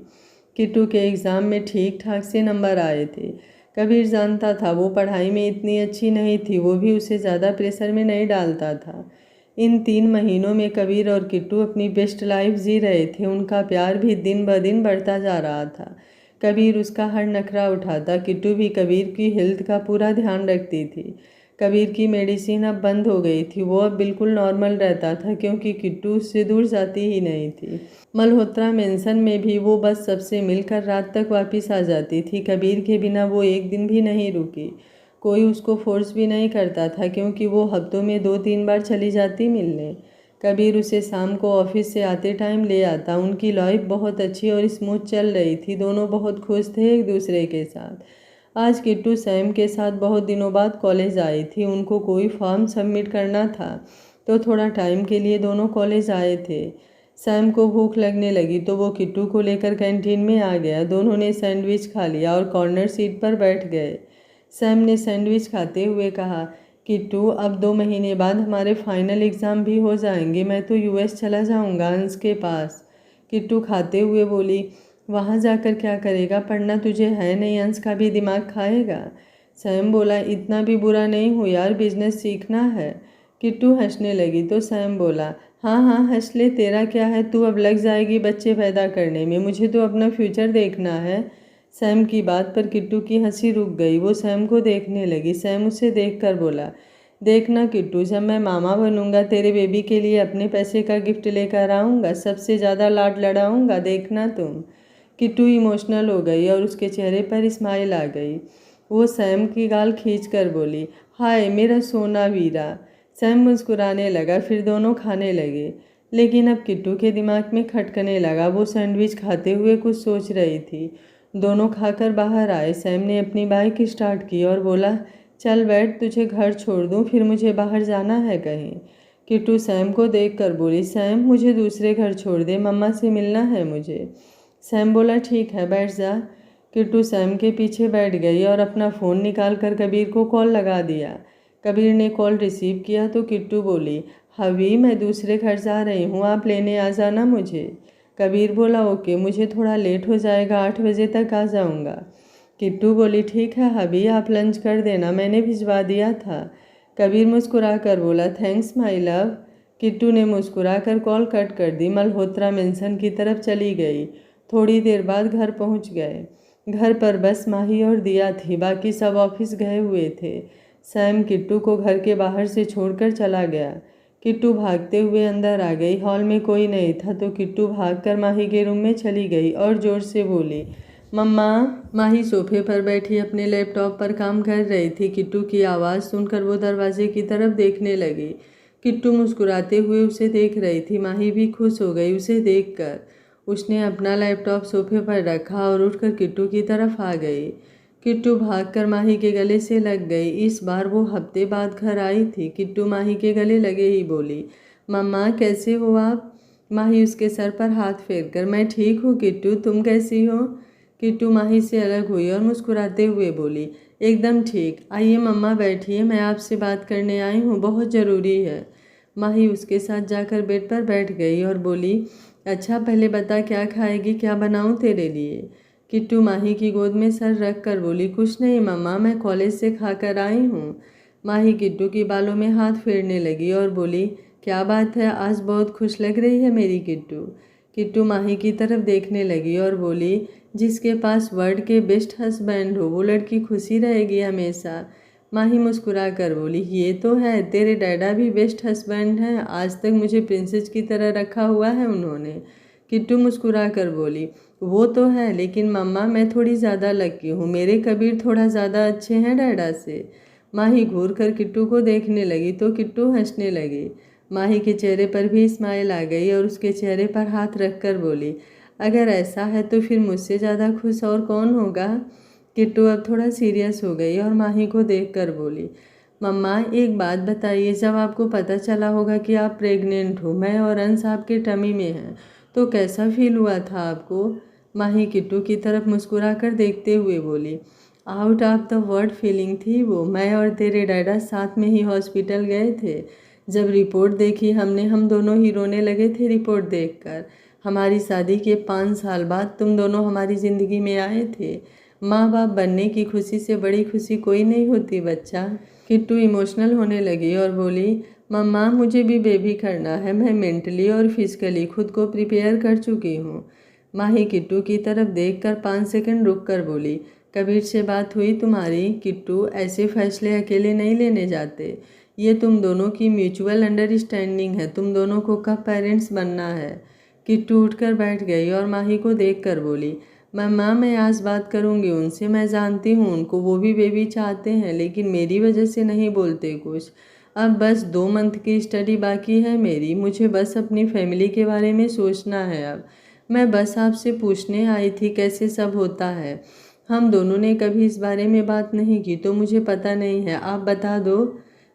किट्टू के एग्ज़ाम में ठीक ठाक से नंबर आए थे। कबीर जानता था वो पढ़ाई में इतनी अच्छी नहीं थी, वो भी उसे ज़्यादा प्रेशर में नहीं डालता था। इन 3 महीनों में कबीर और किट्टू अपनी बेस्ट लाइफ जी रहे थे। उनका प्यार भी दिन ब दिन बढ़ता जा रहा था। कबीर उसका हर नखरा उठाता। किट्टू भी कबीर की हेल्थ का पूरा ध्यान रखती थी। कबीर की मेडिसिन अब बंद हो गई थी। वो अब बिल्कुल नॉर्मल रहता था क्योंकि किट्टू उससे दूर जाती ही नहीं थी। मल्होत्रा मेंशन में भी वो बस सबसे मिलकर रात तक वापस आ जाती थी। कबीर के बिना वो एक दिन भी नहीं रुकी। कोई उसको फोर्स भी नहीं करता था क्योंकि वो हफ्तों में 2-3 बार चली जाती मिलने। कबीर उसे शाम को ऑफिस से आते टाइम ले आता। उनकी लाइफ बहुत अच्छी और स्मूथ चल रही थी। दोनों बहुत खुश थे एक दूसरे के साथ। आज किट्टू सैम के साथ बहुत दिनों बाद कॉलेज आई थी। उनको कोई फॉर्म सबमिट करना था तो थोड़ा टाइम के लिए दोनों कॉलेज आए थे। सैम को भूख लगने लगी तो वो किट्टू को लेकर कैंटीन में आ गया। दोनों ने सैंडविच खा लिया और कॉर्नर सीट पर बैठ गए। सैम ने सैंडविच खाते हुए कहा, किट्टू अब 2 महीने बाद हमारे फाइनल एग्ज़ाम भी हो जाएंगे। मैं तो यूएस चला जाऊंगा अंश के पास। किट्टू खाते हुए बोली, वहाँ जाकर क्या करेगा? पढ़ना तुझे है नहीं, अंश का भी दिमाग खाएगा। सैम बोला, इतना भी बुरा नहीं हो यार, बिजनेस सीखना है। किट्टू हंसने लगी तो सैम बोला, हाँ हाँ हंस ले, तेरा क्या है, तू अब लग जाएगी बच्चे पैदा करने में, मुझे तो अपना फ्यूचर देखना है। सैम की बात पर किट्टू की हंसी रुक गई। वो सैम को देखने लगी। सैम उसे देखकर बोला, देखना किट्टू, जब मैं मामा बनूंगा तेरे बेबी के लिए अपने पैसे का गिफ्ट लेकर आऊँगा, सबसे ज़्यादा लाड लड़ाऊँगा, देखना तुम। किट्टू इमोशनल हो गई और उसके चेहरे पर स्माइल आ गई। वो सैम की गाल खींचकर बोली, हाय मेरा सोना वीरा। सैम मुस्कुराने लगा, फिर दोनों खाने लगे। लेकिन अब किट्टू के दिमाग में खटकने लगा। वो सैंडविच खाते हुए कुछ सोच रही थी। दोनों खाकर बाहर आए। सैम ने अपनी बाइक स्टार्ट की और बोला, चल बैठ, तुझे घर छोड़ दूँ, फिर मुझे बाहर जाना है कहीं। किट्टू सैम को देखकर बोली, सैम मुझे दूसरे घर छोड़ दे, मम्मा से मिलना है मुझे। सैम बोला, ठीक है बैठ जा। किट्टू सैम के पीछे बैठ गई और अपना फ़ोन निकाल कर कबीर को कॉल लगा दिया। कबीर ने कॉल रिसीव किया तो किट्टू बोली, हवी मैं दूसरे घर जा रही हूँ, आप लेने आ जाना मुझे। कबीर बोला, ओके, मुझे थोड़ा लेट हो जाएगा, 8 बजे तक आ जाऊँगा। किट्टू बोली, ठीक है हबी, आप लंच कर देना, मैंने भिजवा दिया था। कबीर मुस्कुरा कर बोला, थैंक्स माई लव। किट्टू ने मुस्कुरा कर कॉल कट कर दी। मल्होत्रा मेंशन की तरफ चली गई। थोड़ी देर बाद घर पहुंच गए। घर पर बस माही और दिया थी, बाकी सब ऑफिस गए हुए थे। सैम किट्टू को घर के बाहर से छोड़कर चला गया। किट्टू भागते हुए अंदर आ गई। हॉल में कोई नहीं था तो किट्टू भागकर माही के रूम में चली गई और जोर से बोली, मम्मा। माही सोफे पर बैठी अपने लैपटॉप पर काम कर रही थी। किट्टू की आवाज़ सुनकर वो दरवाजे की तरफ देखने लगी। किट्टू मुस्कुराते हुए उसे देख रही थी। माही भी खुश हो गई उसे देखकर। उसने अपना लैपटॉप सोफे पर रखा और उठकर किट्टू की तरफ आ गई। किट्टू भागकर माही के गले से लग गई। इस बार वो हफ्ते बाद घर आई थी। किट्टू माही के गले लगे ही बोली, मम्मा कैसे हो आप? माही उसके सर पर हाथ फेरकर, मैं ठीक हूँ किट्टू, तुम कैसी हो? किट्टू माही से अलग हुई और मुस्कुराते हुए बोली, एकदम ठीक। आइए मम्मा बैठिए, मैं आपसे बात करने आई हूँ, बहुत ज़रूरी है। माही उसके साथ जाकर बेड पर बैठ गई और बोली, अच्छा पहले बता क्या खाएगी, क्या बनाऊँ तेरे लिए? किट्टू माही की गोद में सर रख कर बोली, कुछ नहीं मम्मा, मैं कॉलेज से खाकर आई हूँ। माही किट्टू की बालों में हाथ फेरने लगी और बोली, क्या बात है, आज बहुत खुश लग रही है मेरी किट्टू। किट्टू माही की तरफ देखने लगी और बोली, जिसके पास वर्ल्ड के बेस्ट हस्बैंड हो वो लड़की खुशी रहेगी हमेशा। माही मुस्कुरा कर बोली, ये तो है, तेरे डैडा भी बेस्ट हस्बैंड हैं, आज तक मुझे प्रिंसेस की तरह रखा हुआ है उन्होंने। किट्टू मुस्कुरा कर बोली, वो तो है, लेकिन मम्मा मैं थोड़ी ज़्यादा लकी हूँ, मेरे कबीर थोड़ा ज़्यादा अच्छे हैं डैडा से। माही घूर कर किट्टू को देखने लगी तो किट्टू हंसने लगी। माही के चेहरे पर भी स्माइल आ गई और उसके चेहरे पर हाथ रख कर बोली, अगर ऐसा है तो फिर मुझसे ज़्यादा खुश और कौन होगा? किट्टू अब थोड़ा सीरियस हो गई और माही को देखकर बोली, मम्मा एक बात बताइए, जब आपको पता चला होगा कि आप प्रेग्नेंट हो, मैं और अंश आपके टमी में हैं, तो कैसा फील हुआ था आपको? माही किट्टू की तरफ मुस्कुरा कर देखते हुए बोली, out of the word feeling थी वो। मैं और तेरे डैडा साथ में ही हॉस्पिटल गए थे। जब रिपोर्ट देखी हमने, हम दोनों ही रोने लगे थे रिपोर्ट देखकर। हमारी शादी के 5 साल बाद तुम दोनों हमारी ज़िंदगी में आए थे। माँ बाप बनने की खुशी से बड़ी खुशी कोई नहीं होती बच्चा। किट्टू इमोशनल होने लगी और बोली, मम्मा मुझे भी बेबी करना है, मैं मेंटली और फिजिकली खुद को प्रिपेयर कर चुकी हूँ। माही किट्टू की तरफ देखकर 5 सेकंड रुक कर बोली, कबीर से बात हुई तुम्हारी? किट्टू ऐसे फैसले अकेले नहीं लेने जाते, ये तुम दोनों की म्यूचुअल अंडरस्टैंडिंग है, तुम दोनों को कब पेरेंट्स बनना है? किट्टू उठकर बैठ गई और माही को देखकर बोली, मम्मा मैं आज बात करूंगी उनसे, मैं जानती हूँ उनको, वो भी बेबी चाहते हैं, लेकिन मेरी वजह से नहीं बोलते कुछ। अब बस 2 मंथ की स्टडी बाकी है मेरी, मुझे बस अपनी फैमिली के बारे में सोचना है। अब मैं बस आपसे पूछने आई थी कैसे सब होता है। हम दोनों ने कभी इस बारे में बात नहीं की तो मुझे पता नहीं है, आप बता दो।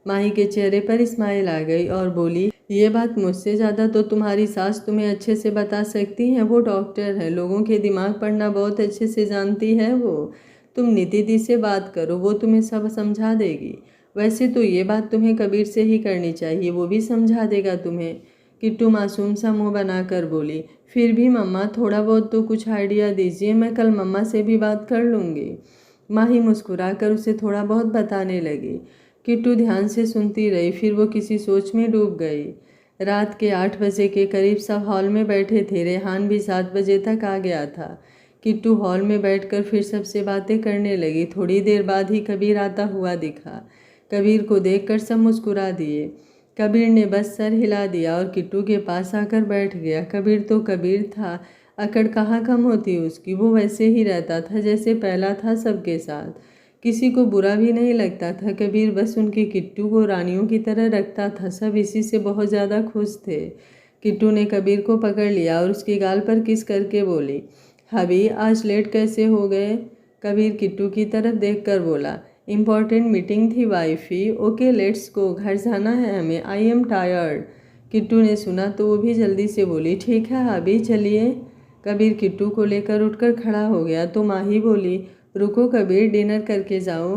माही के चेहरे पर स्माइल आ गई और बोली, ये बात मुझसे ज़्यादा तो तुम्हारी सास तुम्हें अच्छे से बता सकती हैं। वो डॉक्टर है, लोगों के दिमाग पढ़ना बहुत अच्छे से जानती है वो। तुम नीति दी से बात करो, वो तुम्हें सब समझा देगी। वैसे तो ये बात तुम्हें कबीर से ही करनी चाहिए, वो भी समझा देगा तुम्हें। किट्टू मासूम सा मुँह बनाकर बोली, फिर भी मम्मा थोड़ा बहुत तो कुछ आइडिया दीजिए, मैं कल मम्मा से भी बात कर लूँगी। माही मुस्कुराकर उसे थोड़ा बहुत बताने लगी। किट्टू ध्यान से सुनती रही, फिर वो किसी सोच में डूब गई। रात के 8 बजे के करीब सब हॉल में बैठे थे। रेहान भी 7 बजे तक आ गया था। किट्टू हॉल में बैठकर फिर सबसे बातें करने लगी। थोड़ी देर बाद ही कबीर आता हुआ दिखा। कबीर को देखकर सब मुस्कुरा दिए। कबीर ने बस सर हिला दिया और किट्टू के पास आकर बैठ गया। कबीर तो कबीर था, अकड़ कहाँ कम होती उसकी। वो वैसे ही रहता था जैसे पहला था सबके साथ, किसी को बुरा भी नहीं लगता था। कबीर बस उनके किट्टू को रानियों की तरह रखता था। सब इसी से बहुत ज़्यादा खुश थे। किट्टू ने कबीर को पकड़ लिया और उसके गाल पर किस करके बोली, हबी आज लेट कैसे हो गए। कबीर किट्टू की तरफ देखकर बोला, इम्पॉर्टेंट मीटिंग थी वाइफी। ओके लेट्स गो, घर जाना है हमें, आई एम टायर्ड। किट्टू ने सुना तो वो भी जल्दी से बोली, ठीक है हबी चलिए। कबीर किट्टू को लेकर उठकर खड़ा हो गया तो माही बोली, रुको कबीर, डिनर करके जाओ।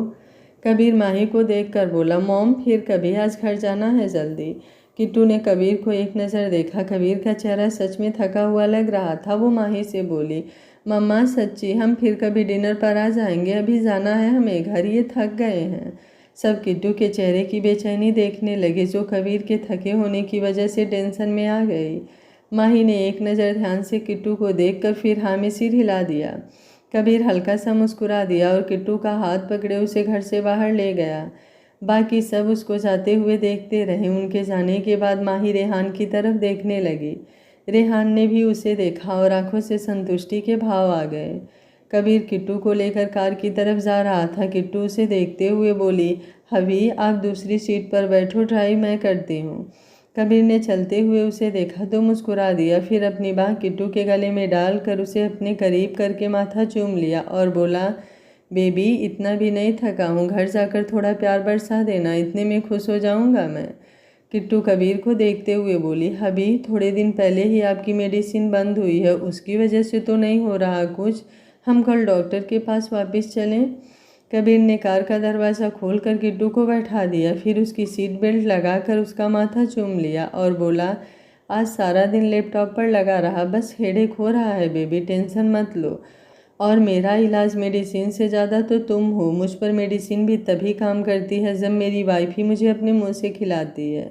कबीर माही को देखकर बोला, मॉम फिर कभी आज घर जाना है जल्दी। किट्टू ने कबीर को एक नज़र देखा। कबीर का चेहरा सच में थका हुआ लग रहा था। वो माही से बोली, मम्मा सच्ची हम फिर कभी डिनर पर आ जाएंगे, अभी जाना है हमें घर, ये थक गए हैं। सब किट्टू के चेहरे की बेचैनी देखने लगे जो कबीर के थके होने की वजह से टेंशन में आ गई। माही ने एक नज़र ध्यान से किट्टू को देखकर फिर हाँ में सिर हिला दिया। कबीर हल्का सा मुस्कुरा दिया और किट्टू का हाथ पकड़े उसे घर से बाहर ले गया। बाकी सब उसको जाते हुए देखते रहे। उनके जाने के बाद माही रेहान की तरफ देखने लगी। रेहान ने भी उसे देखा और आंखों से संतुष्टि के भाव आ गए। कबीर किट्टू को लेकर कार की तरफ जा रहा था। किट्टू उसे देखते हुए बोली, हबी आप दूसरी सीट पर बैठो, ड्राइव मैं करती हूँ। कबीर ने चलते हुए उसे देखा तो मुस्कुरा दिया, फिर अपनी बाह किट्टू के गले में डालकर उसे अपने करीब करके माथा चूम लिया और बोला, बेबी इतना भी नहीं थका हूँ, घर जाकर थोड़ा प्यार बरसा देना, इतने में खुश हो जाऊँगा मैं। किट्टू कबीर को देखते हुए बोली, हबी थोड़े दिन पहले ही आपकी मेडिसिन बंद हुई है, उसकी वजह से तो नहीं हो रहा कुछ, हम कल डॉक्टर के पास वापस चलें। कबीर ने कार का दरवाज़ा खोलकर किट्टू को बैठा दिया, फिर उसकी सीट बेल्ट लगाकर उसका माथा चूम लिया और बोला, आज सारा दिन लैपटॉप पर लगा रहा, बस हेडेक हो रहा है बेबी, टेंशन मत लो। और मेरा इलाज मेडिसिन से ज़्यादा तो तुम हो। मुझ पर मेडिसिन भी तभी काम करती है जब मेरी वाइफ ही मुझे अपने मुंह से खिलाती है।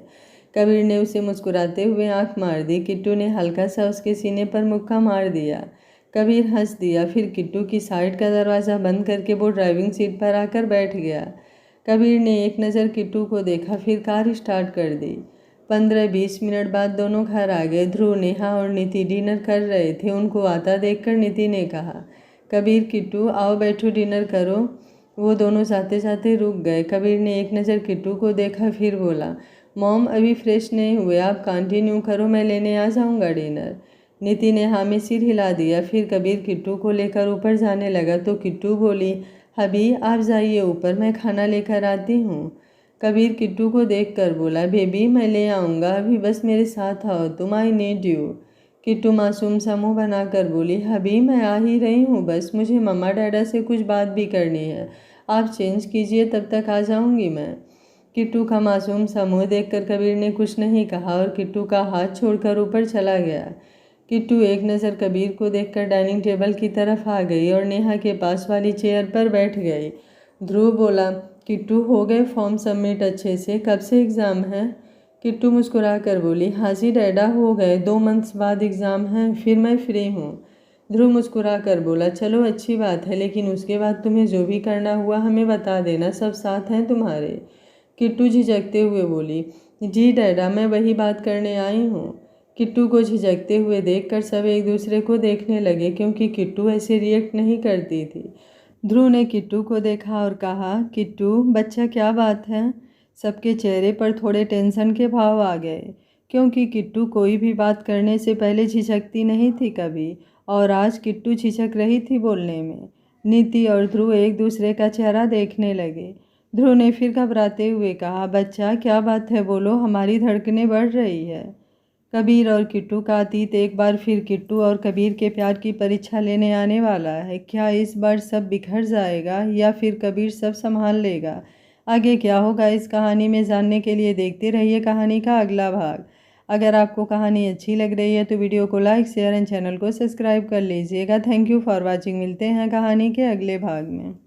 कबीर ने उसे मुस्कुराते हुए आंख मार दी। किट्टू ने हल्का सा उसके सीने पर मुक्का मार दिया। कबीर हंस दिया, फिर किट्टू की साइड का दरवाज़ा बंद करके वो ड्राइविंग सीट पर आकर बैठ गया। कबीर ने एक नज़र किट्टू को देखा, फिर कार स्टार्ट कर दी। 15-20 मिनट बाद दोनों घर आ गए। ध्रुव, नेहा और नीति डिनर कर रहे थे। उनको आता देखकर नीति ने कहा, कबीर किट्टू आओ बैठो डिनर करो। वो दोनों जाते जाते रुक गए। कबीर ने एक नज़र किट्टू को देखा, फिर बोला, मॉम अभी फ्रेश नहीं हुए, आप कंटिन्यू करो, मैं लेने आ जाऊंगा डिनर। नीति ने हाँ में सिर हिला दिया। फिर कबीर किट्टू को लेकर ऊपर जाने लगा तो किट्टू बोली, हबी आप जाइए ऊपर, मैं खाना लेकर आती हूँ। कबीर किट्टू को देखकर बोला, बेबी मैं ले आऊँगा, अभी बस मेरे साथ आओ तुम, आई नीड यू। किट्टू मासूम सा मुँह बनाकर बोली, हबी मैं आ ही रही हूँ, बस मुझे मम्मा डैडा से कुछ बात भी करनी है, आप चेंज कीजिए तब तक आ जाऊँगी मैं। किट्टू का मासूम सा मुँह देखकर कबीर ने कुछ नहीं कहा और किट्टू का हाथ छोड़कर ऊपर चला गया। किट्टू एक नज़र कबीर को देखकर डाइनिंग टेबल की तरफ आ गई और नेहा के पास वाली चेयर पर बैठ गई। ध्रुव बोला, किट्टू हो गए फॉर्म सबमिट अच्छे से, कब से एग्ज़ाम है। किट्टू मुस्कुरा कर बोली, हाँ जी डैडा हो गए, 2 मंथ्स बाद एग्ज़ाम है, फिर मैं फ्री हूँ। ध्रुव मुस्कुरा कर बोला, चलो अच्छी बात है, लेकिन उसके बाद तुम्हें जो भी करना हुआ हमें बता देना, सब साथ हैं तुम्हारे। किट्टू झिझकते हुए बोली, जी डैडा मैं वही बात करने आई हूँ। किट्टू को झिझकते हुए देखकर सब एक दूसरे को देखने लगे क्योंकि किट्टू ऐसे रिएक्ट नहीं करती थी। ध्रुव ने किट्टू को देखा और कहा, किट्टू बच्चा क्या बात है। सबके चेहरे पर थोड़े टेंशन के भाव आ गए क्योंकि किट्टू कोई भी बात करने से पहले झिझकती नहीं थी कभी, और आज किट्टू झिझक रही थी बोलने में। नीति और ध्रुव एक दूसरे का चेहरा देखने लगे। ध्रुव ने फिर घबराते हुए कहा, बच्चा क्या बात है, बोलो, हमारी धड़कनें बढ़ रही है। कबीर और किट्टू का अतीत एक बार फिर किट्टू और कबीर के प्यार की परीक्षा लेने आने वाला है। क्या इस बार सब बिखर जाएगा या फिर कबीर सब संभाल लेगा? आगे क्या होगा इस कहानी में जानने के लिए देखते रहिए कहानी का अगला भाग। अगर आपको कहानी अच्छी लग रही है तो वीडियो को लाइक, शेयर एंड चैनल को सब्सक्राइब कर लीजिएगा। Thank you for watching. मिलते हैं कहानी के अगले भाग में।